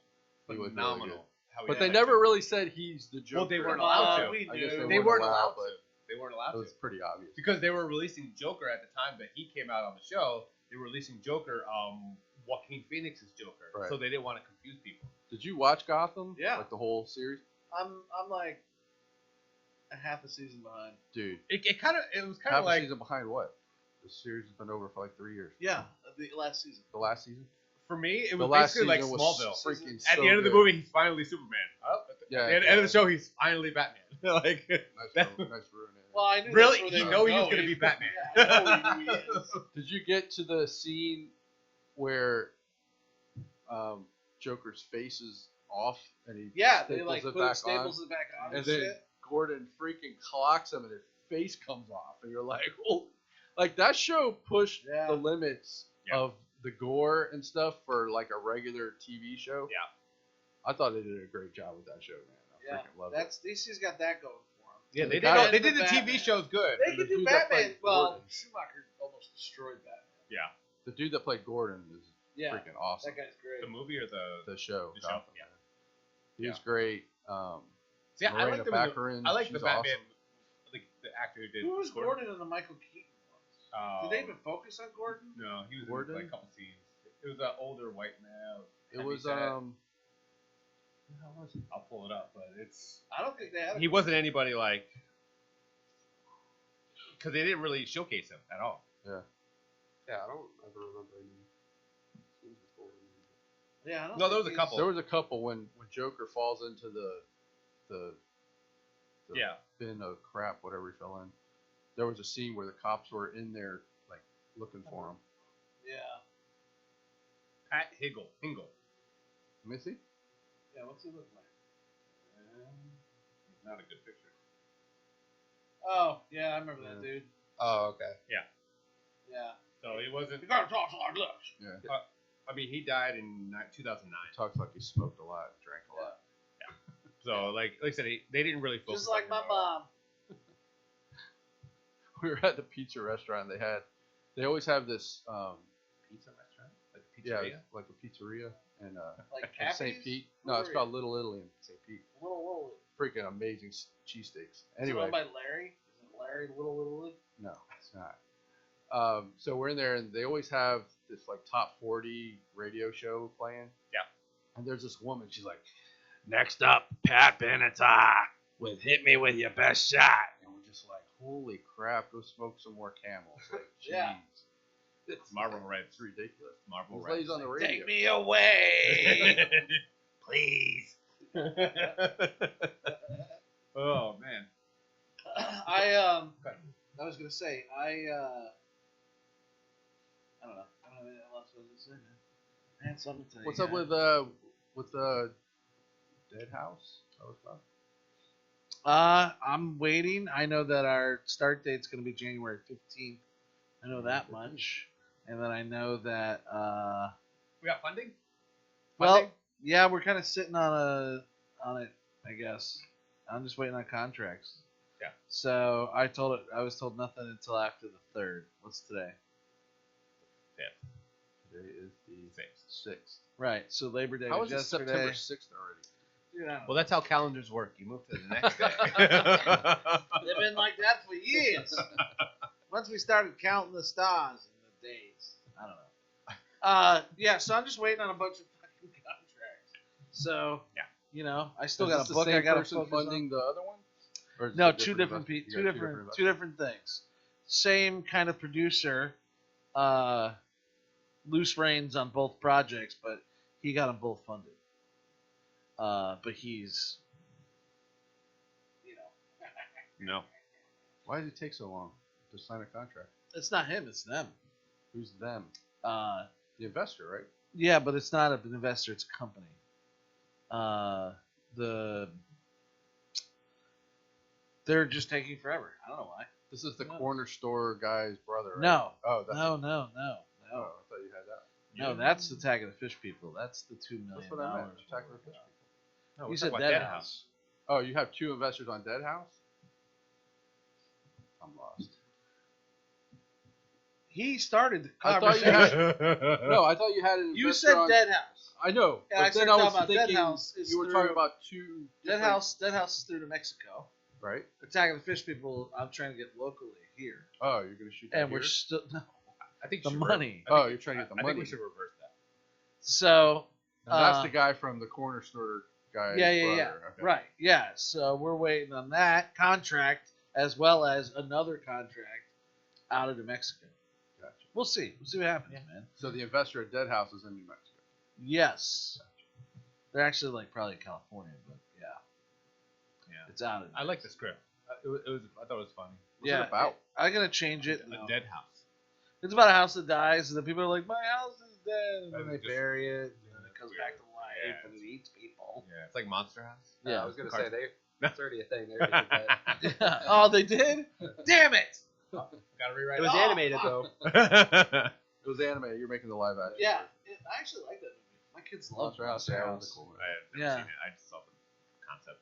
He was really Phenomenal. how he But had they that never Joker. really said he's the Joker. Well, they weren't allowed to. We I guess knew. They weren't allowed but to. They weren't allowed it was to. pretty obvious. Because they were releasing Joker at the time that he came out on the show. They were releasing Joker, Joaquin Phoenix's Joker. Right. So they didn't want to confuse people. Did you watch Gotham? Yeah. Like the whole series? I'm like a half a season behind. Dude. It was kind Half of a like season behind what? The series has been over for like 3 years. Yeah, the last season. The last season? for me, it The was last basically like season was Smallville. freaking At so the end of the good. movie, he's finally Superman. Yeah. At the end of the show, he's finally Batman. like Nice ruining it. Well, I knew Really? that's where You they know were he was going. gonna be Batman. Yeah, I know he is. Did you get to the scene where Joker's face is off and he Yeah, they staples like it put back staples on? it back on And and then shit. Gordon freaking clocks him and his face comes off and you're like, oh, like that show pushed Yeah. the limits Yeah. of the gore and stuff for like a regular TV show. Yeah. I thought they did a great job with that show, man. I Yeah, freaking loved that's DC's got that going for him. yeah, they The did. guy- They did the Batman. TV shows good. They the could do dude that Batman. played Well, Gordon. Schumacher almost destroyed Batman. Yeah, it. The dude that played Gordon is Yeah, freaking awesome. that guy's great. the movie or The show. The show, Gotham, yeah. man. He was great. See, I Marina like the Baccarin, I like the she's Batman. awesome. The actor who did. Who was Gordon in the Michael Keaton ones? Did they even focus on Gordon? No, he was Gordon? in like a couple scenes. It was an older white man. It heavy was set. I'll pull it up, but it's. I don't think they had. He wasn't anybody like. Because they didn't really showcase him at all. Yeah, I don't ever remember any scenes with Gordon. Yeah, I don't No, there think was a he's- couple. There was a couple when Joker falls into the Yeah. bin of crap, whatever he fell in. There was a scene where the cops were in there, like looking for him. Yeah. Pat Hingle. Let me see. Yeah. What's he look like? Not a good picture. Oh, yeah, I remember that dude. Oh, okay. Yeah. So he wasn't. You gotta talk like this. Yeah. I mean, he died in 2009. Talks like he smoked a lot, drank a lot. So, like I said, they didn't really focus. Just like on my him at all. mom. We were at the pizza restaurant. They always have this Pizza restaurant, like a yeah, pizzeria. like a pizzeria and Like in St. Cappy's? Pete. No, it's Where called Little Italy in St. Pete. Little. Freaking amazing cheesesteaks. Is it Anyway, owned by Larry? Is it Larry Little? no, it's not. So we're in there, and they always have this like top 40 radio show playing. Yeah. And there's this woman. She's like, "Next up, Pat Benatar with "Hit Me with Your Best Shot," and we're just like, "Holy crap! Go smoke some more Camels." Like, Yeah. jeez. It's Marlboro like, Reds. It's ridiculous. Marble This Reds. lady's on the radio. Take me away. Please. Oh man. I was gonna say I don't know. I don't know anything else I was gonna say, man. I had something to tell you. What's up guys. with Dead House? That was fun. I'm waiting. I know that our start date's gonna be January 15th. I know that much, and then I know that We got funding. well, Funding? yeah, we're kind of sitting on it, I guess. I'm just waiting on contracts. Yeah. So I was told nothing until after the 3rd. What's today? Today is the 6th. Right. So Labor Day How was is it yesterday. September 6th already? Dude, I don't Well, that's how calendars work. You move to the next day. They've been like that for years. Once we started counting the stars and the days, I don't know. Yeah, so I'm just waiting on a bunch of fucking contracts. So Yeah. you know, I still Is got this a the book. same I got to person focus funding the other one? Or is it No, a two different investment? two You got different investments? two different things. Same kind of producer, loose reins on both projects, but he got them both funded. But he's, No. Why did it take so long to sign a contract? it's not him, it's them. Who's them? Uh, The investor, right? yeah, but it's not an investor; it's a company. They're just taking forever. I don't know why. This is the No. corner store guy's brother, right? No, Oh, that's no. Oh, I thought you had that. No, that's the Attack of the Fish People. That's the $2 million. That's what I meant. Attack of the Fish People. No, You we're said talking about Dead Dead House. Oh, you have two investors on Dead House? I'm lost. He started the I thought you conversation. had No, I thought you had an investor You said on... Dead House. I know. Yeah, but I then started I was talking about Dead thinking House is you were through- talking about two Dead different- House is through to Mexico. Right? Attack of the Fish People, I'm trying to get locally here. Oh, you're going to shoot that And here? we're still no. I think The you should money. Oh, you're trying to get the I money. think we should reverse that. So And that's the guy from the corner store guy's yeah. brother. Okay. Right. Yeah. So we're waiting on that contract as well as another contract out of New Mexico. Gotcha. We'll see. We'll see what happens, man. So the investor at Dead House is in New Mexico. Yes. They're actually like probably California, but yeah. Yeah. It's out of I like the script. It was. I thought it was funny. What's it about? I'm gonna change it. A dead house. It's about a house that dies, and the people are like, "My house is dead," and then And they it just- bury it, and then it comes weird. back to life, Yeah, and it eats people. Yeah, it's like Monster House. Yeah. I was gonna say Cartoon. that's already a thing. They already did that. Oh, they did? Damn it! Gotta rewrite It was animated though. it. It was anime. You're making the live action. Yeah, I actually like that movie. My kids love Monster House. Monster Yeah, House. that's a cool movie. I have never Yeah. seen it. I just saw the concept.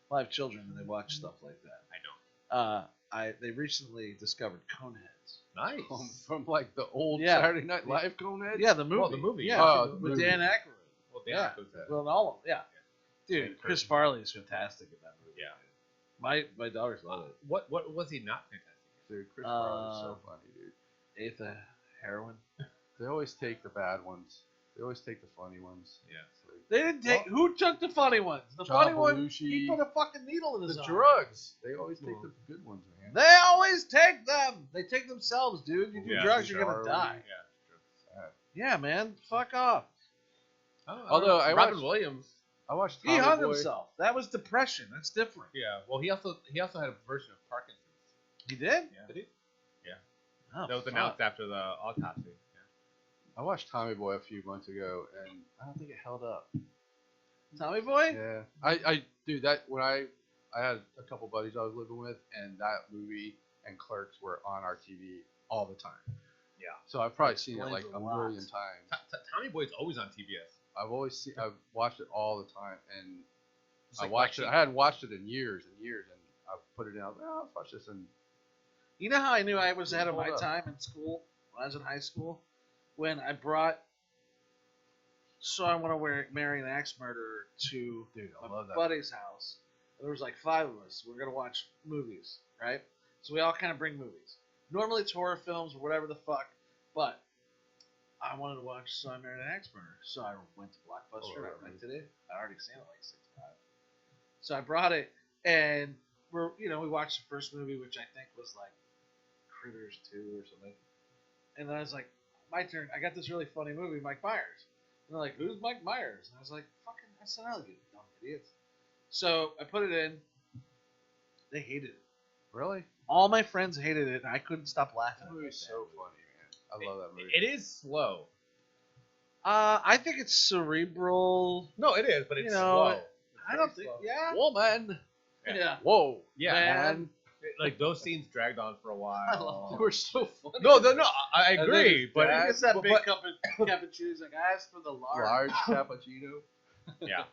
But I have children, and they watch stuff like that. I don't. They recently discovered Coneheads. Nice. From like the old Yeah. Saturday Night Live Coneheads? Yeah, the movie. Well, the movie. Yeah, Oh, the with movie. Dan Aykroyd. Well, Yeah. was that. Well, all of them. Yeah. Dude, And Chris Kirsten. Farley is fantastic in that movie. Yeah. My daughters love it. What was he not fantastic? Dude, Chris Farley's so funny, dude. Ate the heroin. They always take the bad ones. They always take the funny ones. Yeah. It's like, They didn't take. Who took the funny ones? The John funny one. Belushi. He put a fucking needle in his the arm. drugs. They always take the good ones, man. They always take them. They take themselves, dude. You do Yeah, drugs, you're gonna Charlie. die. Yeah. Yeah, man. Fuck off. Although I Robin watched- Williams. I watched He Tommy hung Boy. himself. That was depression. That's different. Yeah. Well, he also had a version of Parkinson's. He did? Yeah. Did he? Oh, That was fuck. announced after the autopsy. Yeah. I watched Tommy Boy a few months ago, and I don't think it held up. Tommy Boy? Yeah, I dude, that when I had a couple buddies I was living with, and that movie and Clerks were on our TV all the time. Yeah. So I've probably seen it like Explains a a lot. million times. Tommy Boy's always on TBS. I've watched it all the time, and It's I like watched it. watching- I hadn't watched it in years and years, and I put it in. I was like, oh, let's watch this, and You know how I knew I was ahead of my Hold up. time in school when I was in high school? When I brought So I Want to Marry an Axe Murderer to dude, I a love that. buddy's house. There was like 5 of us. We were going to watch movies, right? So we all kind of bring movies. Normally it's horror films or whatever the fuck, but I wanted to watch So I Married an Axe Murderer. So I went to Blockbuster and I rented it. I already seen it like 6 times. So I brought it, and we watched the first movie, which I think was like Critters 2 or something. And then I was like, my turn. I got this really funny movie, Mike Myers. And they're like, who's Mike Myers? And I was like, fucking SNL, you dumb idiots. So I put it in. They hated it. Really? All my friends hated it, and I couldn't stop laughing. That movie's so funny, man. I love that movie. It is slow. I think it's cerebral. No, it is, but it's You know, slow. I don't think. Yeah. Woman. Yeah. Whoa. Yeah, Man. like those scenes dragged on for a I while. love They were so funny. No, I And then agree, his but dad- It's that but- big cup of cappuccino. He's like, I asked for the Large cappuccino. yeah.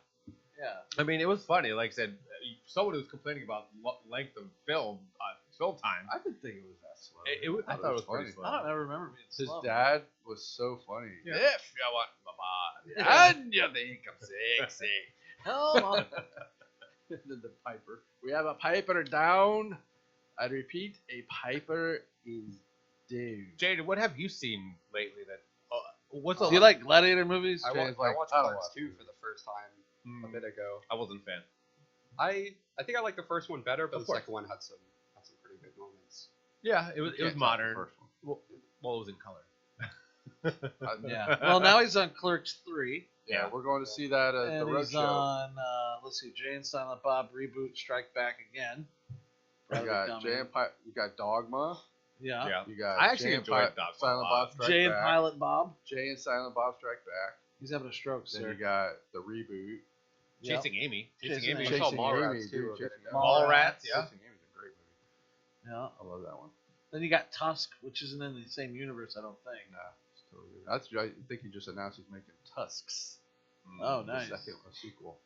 Yeah. I mean, it was funny. Like I said, someone was complaining about length of film time. I didn't think it was that slow. I thought it was pretty slow. I don't ever remember being His slow. dad was so funny. Yeah. If you want my body and you think I'm sexy. Hell, Mom. And then the piper. We have a piper down. I repeat, a piper is down. Jaden, what have you seen lately that? What's Do you like gladiator movies? I James watched I don't Clerks watch 2 for the first time a bit ago. I wasn't a fan. I think I like the first one better, but Of the course. second one had some pretty good moments. Yeah, it was You can't top modern. the first one. Well, it was in color. Yeah. Well, now he's on Clerks 3. Yeah, we're going to see that at the And road he's show. on, let's see, Jay and Silent Bob reboot Strike Back Again. You Probably got coming. you got Dogma. Yeah. Yeah. You got I actually Jay and enjoyed Dogma a Silent lot. Bob Strike Jay and Back. Pilot Bob. Jay and Silent Bob Strike Back. He's having a stroke, Then sir. you got the reboot. Yep. Chasing Amy. Chasing Amy. Amy. We saw Chasing Mallrats, Amy, too. dude. Chasing Amy. Mallrats, yeah. Chasing Amy's a great movie. Yeah. I love that one. Then you got Tusk, which isn't in the same universe, I don't think. Nah, it's totally good. I think he just announced he's making Tusks. Oh, The nice. second sequel.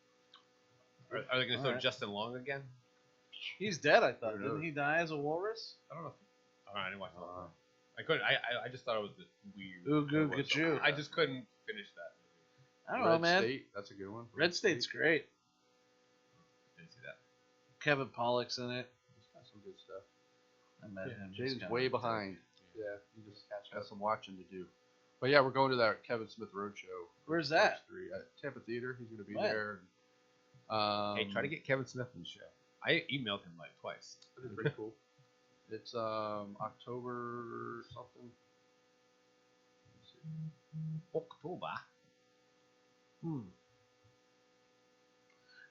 Are they going to throw Alright. Justin Long again? He's dead, I thought. Who Didn't knows? he die as a walrus? I don't know. I didn't watch Uh, I couldn't. I just thought it was weird. Ooh, goo, It was gachoo. something. I just couldn't finish that. I don't know, man. State, that's a good one. Red State's great. Didn't see that. Kevin Pollak's in it. It's got some good stuff. I met him. He's Jaden's kinda way dope. behind. Yeah. You just got some watching to do. But yeah, we're going to that Kevin Smith Roadshow. Where's that? At Tampa Theater. He's going to be When? there. Hey, try to get Kevin Smith in the show. I emailed him like twice. That'd be pretty cool. It's October something. Let's see. October.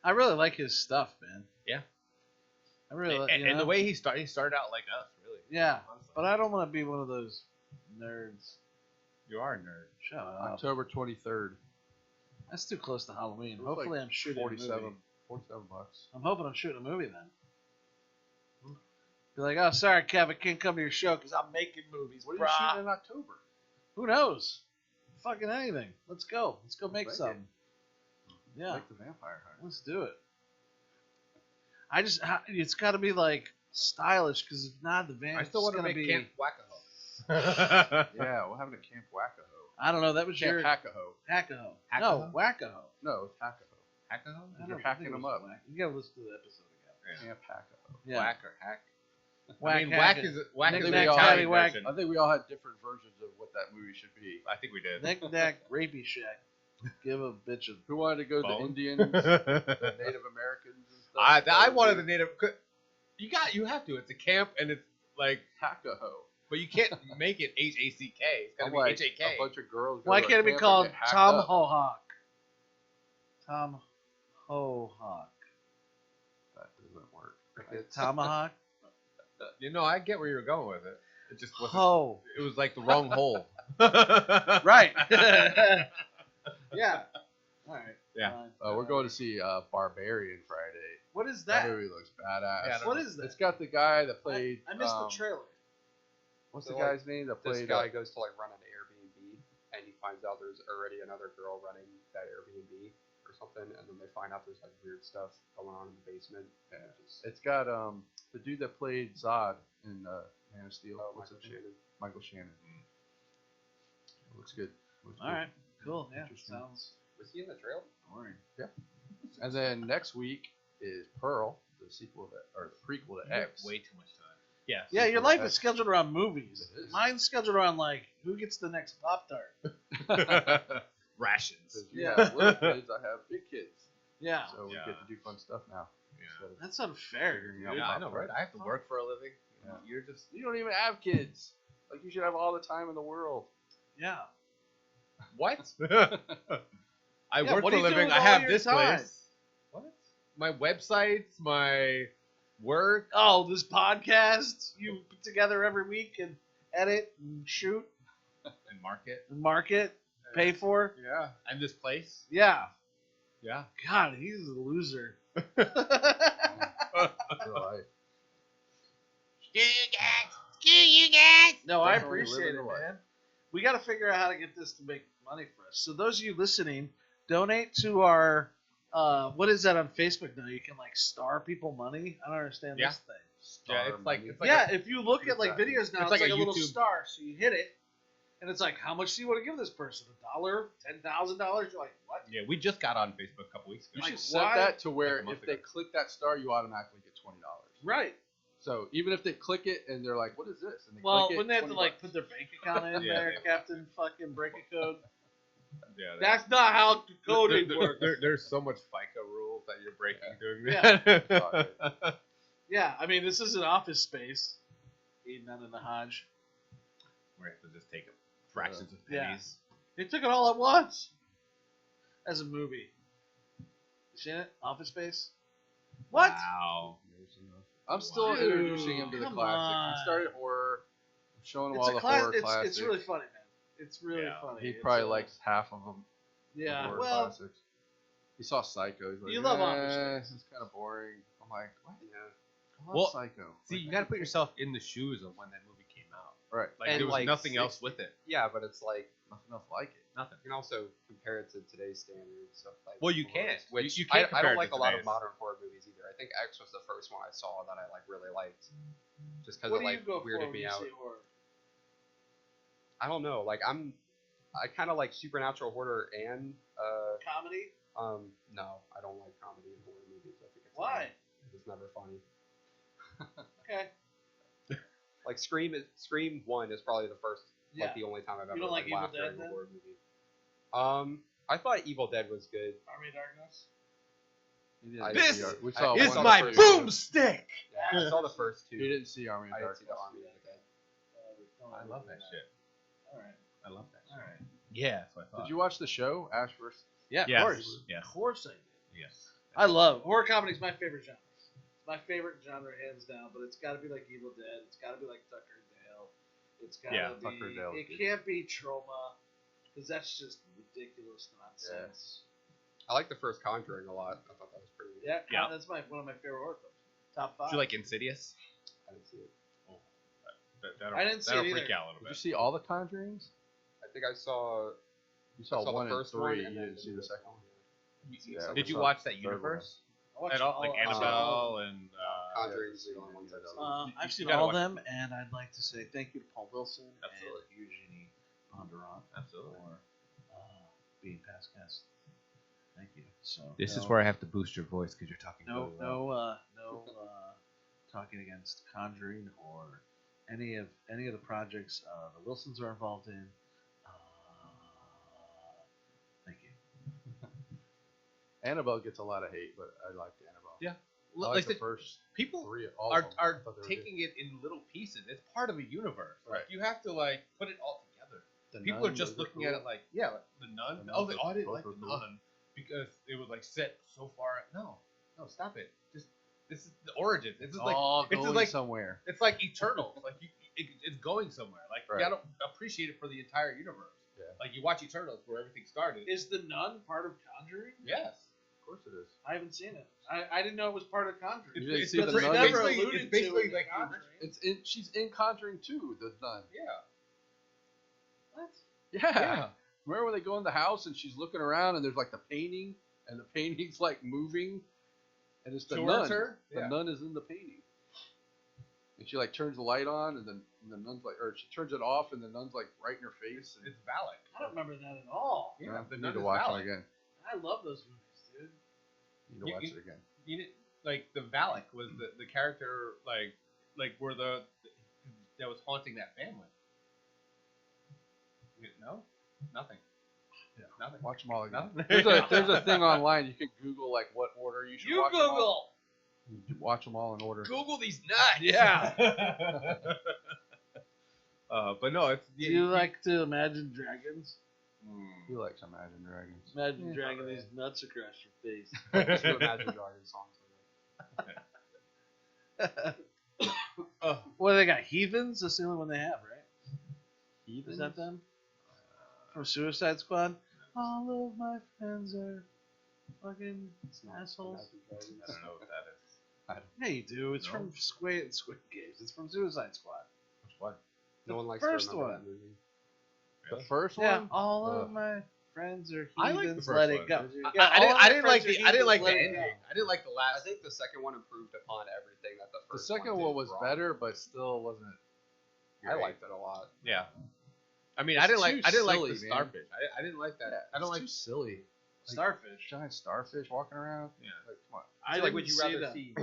I really like his stuff, man. Yeah. I really like And the way he started out like us, really. Yeah, but I don't want to be one of those nerds. You are a nerd. Shut up. October 23rd. That's too close to Halloween. It was Hopefully like I'm shooting a movie. $47. I'm hoping I'm shooting a movie then. Be like, oh, sorry, Kev, I can't come to your show because I'm making movies. What are you brah." shooting in October? Who knows? Fucking anything. Let's go. Let's go make Make it. some. Yeah, Like the Vampire Hunter. let's do it. It's got to be like stylish because if not, the van. I still want to gonna make be. Camp Wackaho. Yeah, we're having a Camp Wackaho. I don't know. That was Camp your Hackaho. Hackaho. Hackaho? No, Wackaho. No, it's Hackaho. Hackaho? I You're don't hacking think it them was up. Whack. You gotta listen to the episode again. Camp Hackaho. Yeah. Whack or hack? Whack, I mean, hack whack it. is I whack think is we the all Italian had- whack. version. I think we all had different versions of what that movie should be. I think we did. Knick-knack, rapey shack. Give a bitch a. Who wanted to go to the Bone? Indians, the Native Americans, and stuff? I wanted the native. You have to. It's a camp and it's like, Hackaho. but you can't make it HACK. It's gotta I'm be like HAK. a bunch of girls. go Why to a can't it be camp and called get hacked Tom up. Hohawk? Tom Hohawk. That doesn't work. Crickets. Tomahawk? You know, I get where you're going with it. It just wasn't. Ho. It was like the wrong hole. Right. Yeah. All right. Yeah. Fine. We're going to see Barbarian Friday. What is That that? movie looks badass. Yeah, I don't What know. is that? It's got the guy that played. I missed the trailer. What's So, the guy's name that This played? guy goes to like run an Airbnb, and he finds out there's already another girl running that Airbnb or something, and then they find out there's like weird stuff going on in the basement. And It's got the dude that played Zod in Man of Steel. What's Michael his name? Shannon. Michael Shannon. Looks good. Looks All good. right. Cool. Yeah. Interesting. Sounds Was he in the trailer? boring. And then next week is Pearl, the sequel to, or the prequel to You have X. way too much time. Yeah. Yeah, your Sequel life to is X. scheduled around movies. It is. Mine's scheduled around like who gets the next Pop Tart. Rations. Because you Yeah. have little kids, I have big kids. Yeah. So we Yeah. get to do fun stuff now. Yeah. Instead of That's unfair. figuring dude. out Yeah, I know, Pop-Tart. right? I have to work for a living. Yeah. You're just. You don't even have kids. Like you should have all the time in the world. Yeah. What? I Yeah, work what for do a you do living. with I all have your this time? place. What? My websites, my work. Oh, this podcast you put together every week and edit and shoot And market. and market, pay for. Yeah. And this place. Yeah. Yeah. God, he's a loser. Real life. No, I Definitely appreciate living it, the life. man. We got to figure out how to get this to make money for us. So those of you listening, donate to our what is that on Facebook now? You can like star people money. I don't understand Yeah. this thing. Yeah, Star it's like money. it's like Yeah, if you look at like Exactly. videos now, It's it's, like like a a little YouTube- star. So you hit it, and it's like, how much do you want to give this person? $1, $10,000? You're like, what? yeah. We just got on Facebook a couple weeks ago. You Like, should set why- that to where Like a month if they ago. click that star, you automatically get $20. Right. So even if they click it and they're like, "What is this?" and they Well, click it, wouldn't they have to $20. like put their bank account in Yeah, there, they- Captain fucking break a code? Yeah. That's not how coding works. There's so much FICA rules that you're breaking doing Yeah. that. Yeah, I mean, this is an office space. Eating out in the Hodge. We have to just take fractions of Yeah. pennies. They took it all at once. As a movie. You seen it? Office Space? What? Wow. I'm still Dude, introducing him to the come classics. on. He started horror. I'm showing him It's all a the class. horror classics. It's really funny, man. It's really Yeah. funny. He It's, probably likes half of them. Yeah, horror well, classics. He saw Psycho. He's like, You love Office Space. This is kind of boring. I'm like, what? Yeah. I love Well, Psycho. See, you got to put yourself in the shoes of when that movie came out. Right. Like And, there was like, nothing else with it. Yeah, but it's like Nothing else like it. Nothing. you can also compare it to today's standards of like. Well, you horror, can't. Which You can't I compare don't it like to a lot of today's. modern horror movies either. I think X was the first one I saw that I like really liked, just because what it do you like go for weirded when me you out. see horror? I don't know. Like I kind of like supernatural horror and Comedy? no, I don't like comedy in horror movies. I think it's Why? It's never funny. Okay. Like Scream 1 is probably the first, Yeah. like the only time I've ever You don't like Evil laughed Dead, during a then? horror movie. I thought Evil Dead was good. Army of Darkness? He didn't I This see we I- saw I Is saw one the my first first one. boomstick. Yeah, I saw the first two. He didn't see Army of I didn't see Darkness. the Army of the Dead. I love that shit. Alright. I love that shit. Alright. Yeah, that's what I thought. Did you watch the show, Ash vs. Yeah, Yes. of course. Yes. Of course I did. Yes. I love horror comedy is my favorite genre. It's my favorite genre hands down, but it's got to be like Evil Dead. It's got to be like Tucker and Dale. It's got to Yeah, be. Tucker and Dale is It good. can't be Trauma, because that's just ridiculous nonsense. I like the first Conjuring a lot. I thought that was pretty good. Yeah, Yeah. that's one of my favorite horror films. Top 5. Did you like Insidious? I didn't see it. I didn't see that'll it freak either. you out a little Did you bit. see all the Conjurings? I think I saw. You saw, I saw one the and first one, three. and You then didn't see the second one. Yeah, Did we you saw watch the that third one. universe I watched at all? Like I watched Annabelle and Conjuring is the only ones I've seen. I've You seen gotta all of watch them, and I'd like to say thank you to Paul Wilson Absolutely. and Eugenie Ponderant Absolutely. for being past guests. Thank you. So This no, is where I have to boost your voice because you're talking no really well. talking against Conjuring or any of the projects the Wilsons are involved in. Thank you. Annabelle gets a lot of hate, but I liked Annabelle. Yeah. I Like liked the the- first people three. All are of them. I are thought they were taking it in little pieces. It's part of a universe. Like, Right. you have to like put it all together. good. The People Nun, are just those looking at cool. it like, yeah, like the Nun. The Nun Oh, was- I didn't both like were the cool. Nun because it was like set so far. No, stop it. Just this is the origin. This is like all it's going like somewhere. it's like Eternals. Like it's going somewhere. Like Right. you gotta appreciate it for the entire universe. Yeah. Like you watch Eternals where everything started. Is the Nun part of Conjuring? Yes. Of course it is. I haven't seen it. I didn't know it was part of Conjuring. You didn't It's, see it's, the it's Nun? basically, Never alluded it's basically to it in like Conjuring. She's in Conjuring 2, the Nun. yeah. What? Yeah. Remember when they go in the house and she's looking around and there's like the painting and the painting's like moving and it's the Towards nun. her? The Yeah. nun is in the painting. And she like turns the light on and then the nun's like, or she turns it off and the nun's like right in her face. And, It's Valak. I don't remember that at all. Yeah, the you Nun need to is watch Valak. it again. I love those movies, dude. You need to You- watch you- it again. You didn't, like the Valak was the character like where that was haunting that family. No, nothing. Yeah. Nothing. Watch them all again. No? There's a thing online. You can Google like what order you should watch them all. Google. You watch them all in order. Google these nuts. Yeah. But no, it's Do you like to imagine dragons? He likes Imagine Dragons. Imagine dragging these nuts across your face. Just to Imagine Dragons songs. What, they got Heathens? That's the only one they have, right? Heathens? Is that them? From Suicide Squad? All of my friends are fucking assholes. I don't know what that is. Yeah, you do. It's No. from Squid Games. It's from Suicide Squad. Which one? No one likes first to remember one. that movie. The first Yeah, one? all Ugh. of my friends are I like the heathens. first Let one. it go. I, Yeah, I all didn't. of I my didn't friends like are the. I heathens. didn't like Let the it ending. go. I didn't like the I last. think the second one improved upon everything that the The first second one one did was wrong. better, but still wasn't. I liked it a lot. Yeah. I mean, It's I didn't like. too I didn't like silly, the man. starfish. I didn't like that. I don't It's like. too silly. Starfish. Giant starfish walking around. Yeah. Like, come on. I So, didn't like, would you see rather that. see?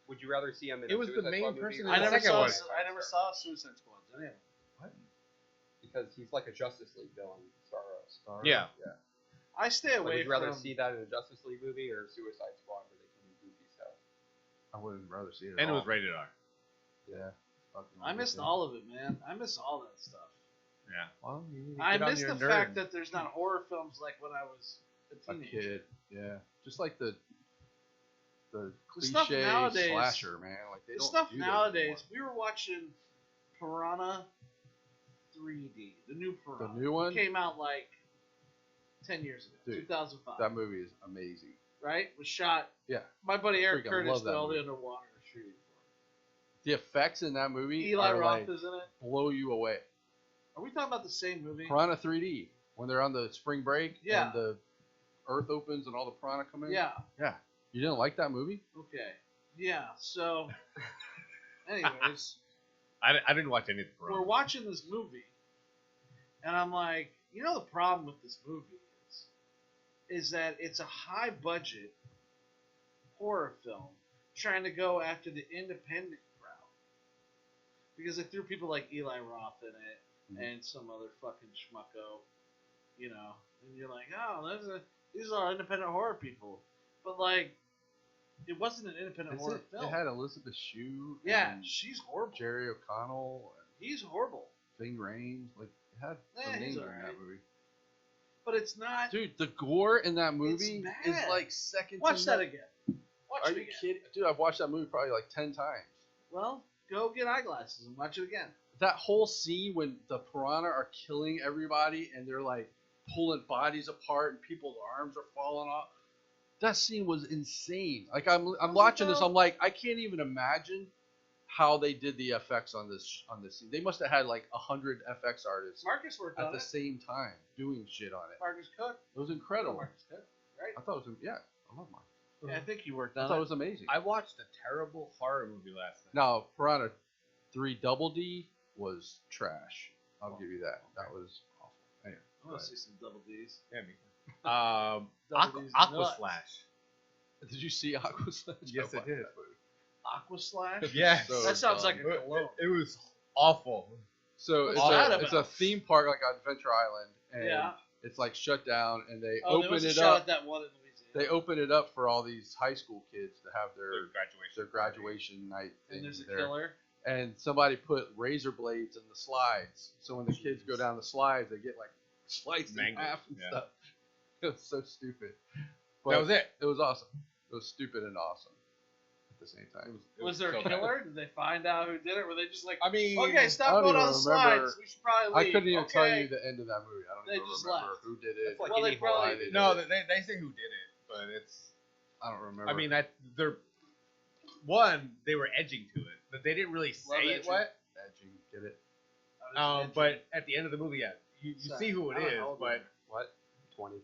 Would you rather see him in It a was the Suicide main Squad movie person or in I the a never second saw. one. I never saw Suicide Squad. Any of them. because he's like a Justice League villain, Starro. Yeah. I stay Like, away would you rather from. see that in a Justice League movie or Suicide Squad where they can do goofy stuff? I would rather see it. And it was rated R. Yeah. Fucking I missed amazing. all of it, man. I miss all that stuff. Yeah. Well, you need to I get on miss your the nerd. fact that there's not horror films like when I was a a teenager. kid. Yeah. Just like the stuff cliche nowadays- slasher, man. Like they The don't stuff do those nowadays, we were watching Piranha 3D, the new Piranha. The new one? It came out like 10 years ago, Dude, 2005. That movie is amazing. Right? Was shot. Yeah. My buddy Eric Freaking Curtis love did that all the movie. underwater shooting The effects in that for movie it. Eli are Roth like is in it. blow you away. Are we talking about the same movie? Piranha 3D when they're on the spring break Yeah. and the earth opens and all the piranha come in. Yeah. Yeah. You didn't like that movie? Okay. Yeah. So, anyways, I didn't watch any of the we're Piranha. watching this movie, and I'm like, you know, the problem with this movie is that it's a high budget horror film trying to go after the independent crowd because they threw people like Eli Roth in it and some other fucking schmucko, you know, and you're like, oh, these are independent horror people, but like, it wasn't an independent horror film. It had Elizabeth Shue. Yeah, and she's horrible. Jerry O'Connell. And He's horrible. Ving Rhames. Like it had Yeah, the names he's in alright. that movie. But it's not. Dude, the gore in that movie bad. is like second to Watch that none. again. Watch Are it you again. kidding? Dude, I've watched that movie probably like 10 times. Well, go get eyeglasses and watch it again. That whole scene when the piranha are killing everybody and they're like pulling bodies apart and people's arms are falling off. That scene was insane. Like I'm watching this, I'm like, I can't even imagine how they did the effects on this scene. They must have had like 100 FX artists Marcus worked at on the it. same time doing shit on it. Marcus Cook. It was incredible. Marcus Cook, right? I thought it was I love mine. Yeah, I think you worked I on thought it. it was amazing. I watched a terrible horror movie last night. Now, Piranha 3 Double D was trash. I'll give you that. That was awful. Anyway, I want to see some double D's. Yeah, me. Double D's Aqua nuts. Slash. did you see Aqua Slash? Yes, I did. Aqua Slash? Yes. So That sounds dumb. like a cologne. It was awful. So What's it's that it's a about? theme park like on Adventure Island, and Yeah. it's like shut down, and they Oh, there open was a it shot up. at that one in Louisiana. They open it up for all these high school kids to have Their their graduation night thing. And there's a there. killer. And somebody put razor blades in the slides, so when the kids go down the slides, they get like sliced in Mangled, half and yeah. stuff. It was so stupid. That was it. It was awesome. It was stupid and awesome at the same time. Was there a so bad. killer? Did they find out who did it? Were they just like, I mean, okay, I stop don't going even on the remember. slides. We should probably I leave. couldn't even tell Okay. you the end of that movie. I don't They even just remember left. who did it. That's like Well, they any horror. probably- why they did No, it. they say who did it, but it's. I don't remember. I mean, they're they were edging to it, but they didn't really Love say it edging. what. edging, get it? But at the end of the movie, yeah, you Sorry. see who it I don't is, know. but What? 20.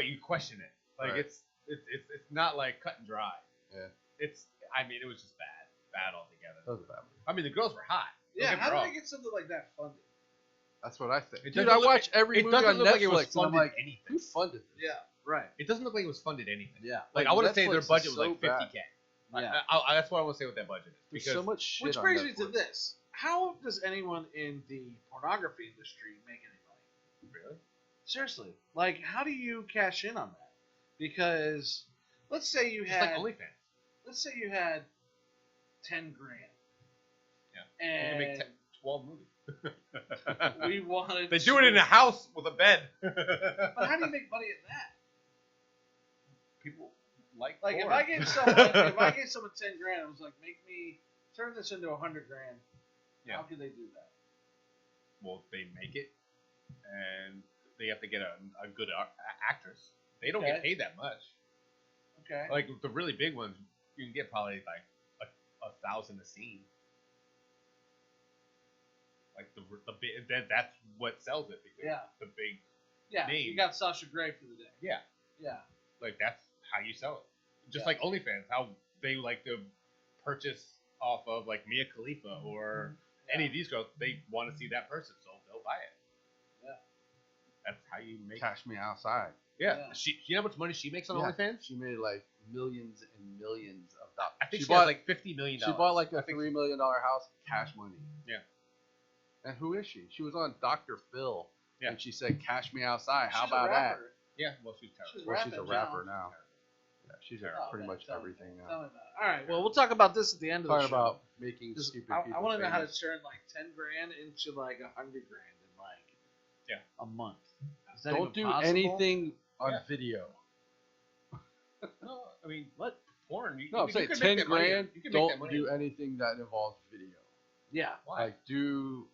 you question it. Like Right. it's not like cut and dry. Yeah. I mean, it was just bad altogether. That was a bad movie. I mean, the girls were hot. Don't Yeah, get me how do wrong. they get something like that funded? That's what I think. It Dude, doesn't I look watch every It movie doesn't on look like it was Netflix, and I'm funded like, anything. who funded this? Yeah, right. It doesn't look like it was funded anything. Yeah. Like I want to say their Netflix budget is was so like bad. $50K. Yeah. That's what I want to say with that budget is There's because so much shit Which on brings me to Netflix. this. How does anyone in the pornography industry make any money? really, Seriously. Like, how do you cash in on that? Because let's say you just had like OnlyFans. 10 grand. Yeah. And They make 12 movies. we wanted They do it in a house with a bed. But how do you make money at that? People like Like if porn. I gave someone 10 grand, I was like, make me turn this into 100 grand. Yeah. How could they do that? Well, they make it, and they have to get a good actress. They don't Okay. get paid that much. Okay. Like the really big ones, you can get probably like $1,000 a scene. Like the big, that's what sells it because Yeah. the big, Yeah. name. You got Sasha Grey for the day. yeah, Yeah. like that's how you sell it. Just Yeah. like OnlyFans, how they like to purchase off of like Mia Khalifa or any of these girls, they want to see that person, so they'll buy it. Yeah. That's how you make. Cash me outside. Yeah. Yeah. You know how much money she makes on Yeah. OnlyFans? She made like millions and millions of dollars. I think she she has bought like $50 million. She bought like a I think $3 million house, cash money. Yeah. And who is she? She was on Dr. Phil. Yeah. And she said, "Cash me outside." How She's a about that? rapper. Yeah, well, she's terrible. She's Well, she's a rapping rapper now. now. Yeah, she's Terrible. pretty much Tell me everything about it. Tell now. me about it. All right, well, we'll talk about this at the end of the Talking show. about making Just- stupid I people want to know how to famous. turn like 10 grand into like 100 grand in like a month. Is that Don't even do possible? anything on Yeah. video. No, I mean, what? Porn? You, No, you, I'm saying you can 10 make that money. grand. You can make that Don't money. do anything that involves video. Yeah, Why? Like do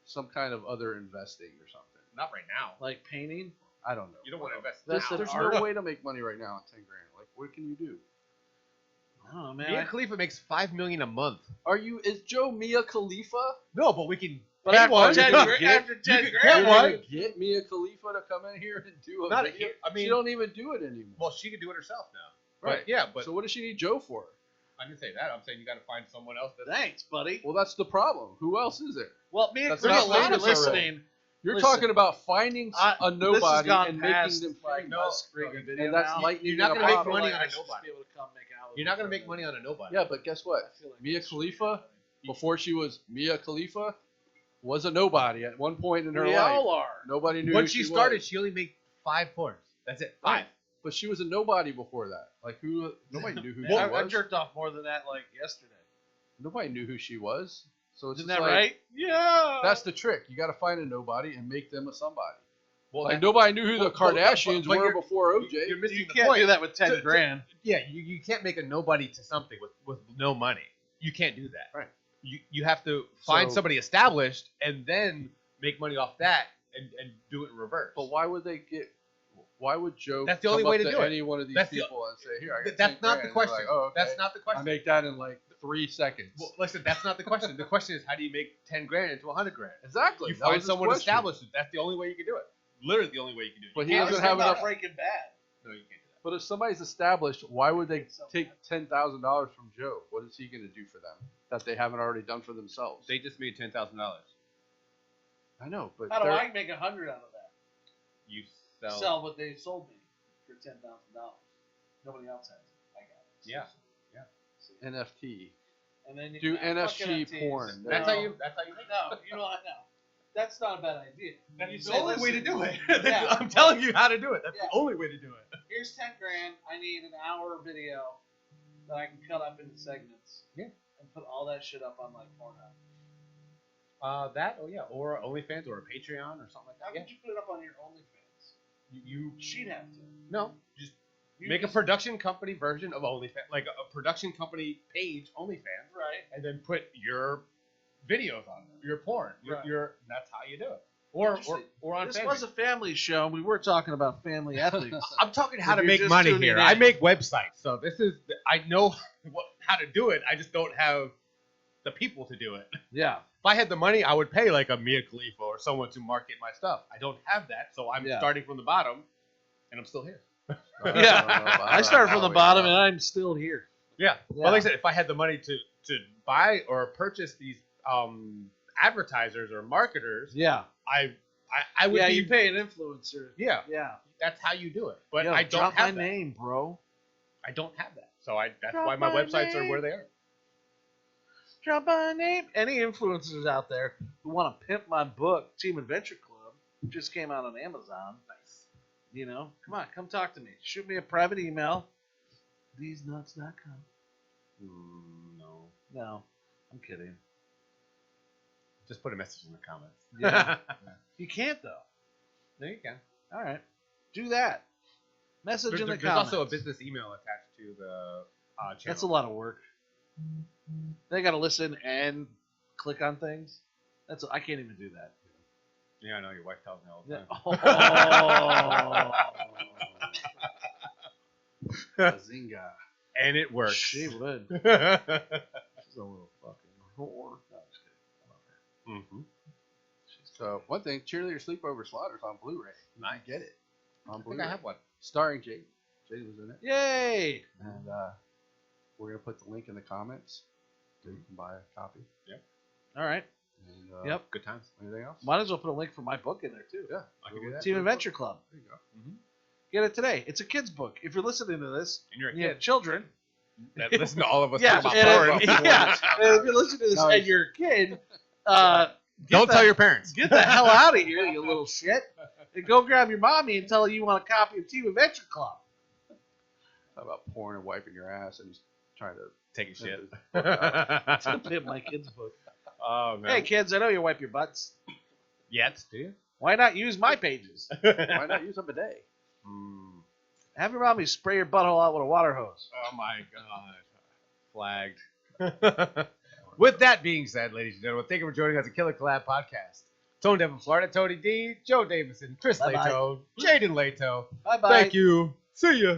some kind of other investing or something. Not right now. like painting. I don't know. You don't want to invest. That's now. There's art. no way to make money right now on 10 grand. Like, what can you do? I don't know, man. Mia Khalifa makes $5 million a month. Is Joe Mia Khalifa? No, but we can. But pay after one. 10 You grand, can after 10 get grand, You're one. gonna get Mia Khalifa to come in here and do a Not video? here. I mean, she don't even do it anymore. Well, she can do it herself now. Right. But, yeah, but So what does she need Joe for? I didn't say that. I'm saying you got to find someone else. Thanks, buddy. Well, that's the problem. Who else is there? Well, Mia That's Khalifa, not a lot of famous already. listening. You're Listen, talking about finding a this has nobody gone and past making them like famous. No, us creating a video and that's now. lightning You're not in a gonna make bottle. money on a Us just nobody. be able to come make out with You're not each going to make other. money on a nobody. Yeah, but guess what? I feel like Mia that's Khalifa, before she was Mia Khalifa, was a nobody at one point in her we life. all are. Nobody knew When who she she started, was. she only made 5 porns. That's it. Right. 5. But she was a nobody before that. Like who? Nobody knew who she I was. jerked off more than that like yesterday. Nobody knew who she was. So it's Isn't just that like, right? Yeah. That's the trick. You got to find a nobody and make them a somebody. Well, Like that- nobody knew who the but- but- Kardashians but were you're- before OJ. You're missing you the can't point. do that with 10 To- grand. Yeah, you can't make a nobody to something with no money. You can't do that. Right. You have to find So- somebody established and then make money off that and do it in reverse. But why would they get? Why would Joe? That's the only come way up to do it. any one of these That's the- people and say, "Here, I got That's 10 not the grand," and question. they're like, oh, okay. That's not the I question. make that in like 3 seconds. Well, listen, that's not the question. The question is, how do you make 10 grand into 100 grand? Exactly. You That was find his someone question. established. That's the only way you can do it. Literally the only way you can do it. But You he can't doesn't just have say, enough- Breaking Bad. No, you can't do that. But if somebody's established, why would they take $10,000 from Joe? What is he going to do for them that they haven't already done for themselves? They just made $10,000. I know, but How do they're- I make 100 out of that? You Sell what they sold me for $10,000. Nobody else has it. I got it. Yeah. See? NFT. And then you Do can have fucking NFT NFTs. porn. That's No. how you. That's how you make it. No, you know what? No, that's not a bad idea. That's You the say, only way to "Listen, do it. Yeah. I'm telling you how to do it. That's Yeah. the only way to do it. Here's 10 grand. I need an hour video that I can cut up into segments. Yeah. And put all that shit up on like Pornhub. That, oh yeah, or OnlyFans or a Patreon or something like How that. could you put it up on your OnlyFans? You She'd have to. no, just You make a just- production company version of OnlyFans, like a production company page OnlyFans, Right. and then put your videos on there, your porn, Right. your that's how you do it. Or Interesting. on This Fanbase. was a family show, and we were talking about family ethics. I'm talking how If to you're make just money tuning here. in. I make websites, so this is I know how to do it. I just don't have the people to do it. Yeah. If I had the money, I would pay like a Mia Khalifa or someone to market my stuff. I don't have that, so I'm Yeah. starting from the bottom, and I'm still here. Yeah. I started from the bottom, and I'm still here. Yeah. Yeah. Well, like I said, if I had the money to buy or purchase these advertisers or marketers, Yeah. I would Yeah, be, you pay an influencer. yeah, Yeah. that's how you do it. But Yo, I don't drop have my that. name, bro. I don't have that. So that's Drop why my my websites are name. where they are. Drop my name. Any influencers out there who want to pimp my book, Team Adventure Club, just came out on Amazon. Nice. You know, come on, come talk to me. Shoot me a private email. TheseNuts.com. No. No, I'm kidding. Just put a message in the comments. Yeah. You can't though. No, you can. All right, do that. Message in the There's comments. also a business email attached to the channel. That's a lot of work. They got to listen and click on things. I can't even do that. Yeah, I know. Your wife tells me all the Yeah. time. Oh. Bazinga. And it works. She would. Mhm. She's a little fucking whore. No, I'm just kidding. I love her. So one thing, Cheerleader Sleepover Slaughters on Blu-ray. Nice. Get it on I think Blu-ray. I have one. Starring Jade. Jade was in it, Yay! and we're gonna put the link in the comments so you can buy a copy. All right. And, Yep. Good times. Anything else? Might as well put a link for my book in there too. Yeah, I can do that. Team Adventure Club. There you go. Get it today. It's a kid's book. If you're listening to this, And you're a and you have kid. children. That listen to all of us Yeah, talk and about porn. yeah. And if you're listening to this Nice. and you're a kid, Don't tell your parents. Get the hell out of here, you little shit. And go grab your mommy and tell her you want a copy of Team Adventure Club. How about pouring and wiping your ass and just trying to Take a shit. Don't hit my kid's book. Oh, man. Hey, kids, I know you wipe your butts. Yet, do you? Why not use my pages? why not use a bidet? Have your mommy spray your butthole out with a water hose. Oh, my God. Flagged. With that being said, ladies and gentlemen, thank you for joining us at Killer Collab Podcast. Tone Devil Florida, Tony D, Joe Davison, Chris Bye-bye. Lato, Jaden Lato. Bye-bye. Thank you. See ya.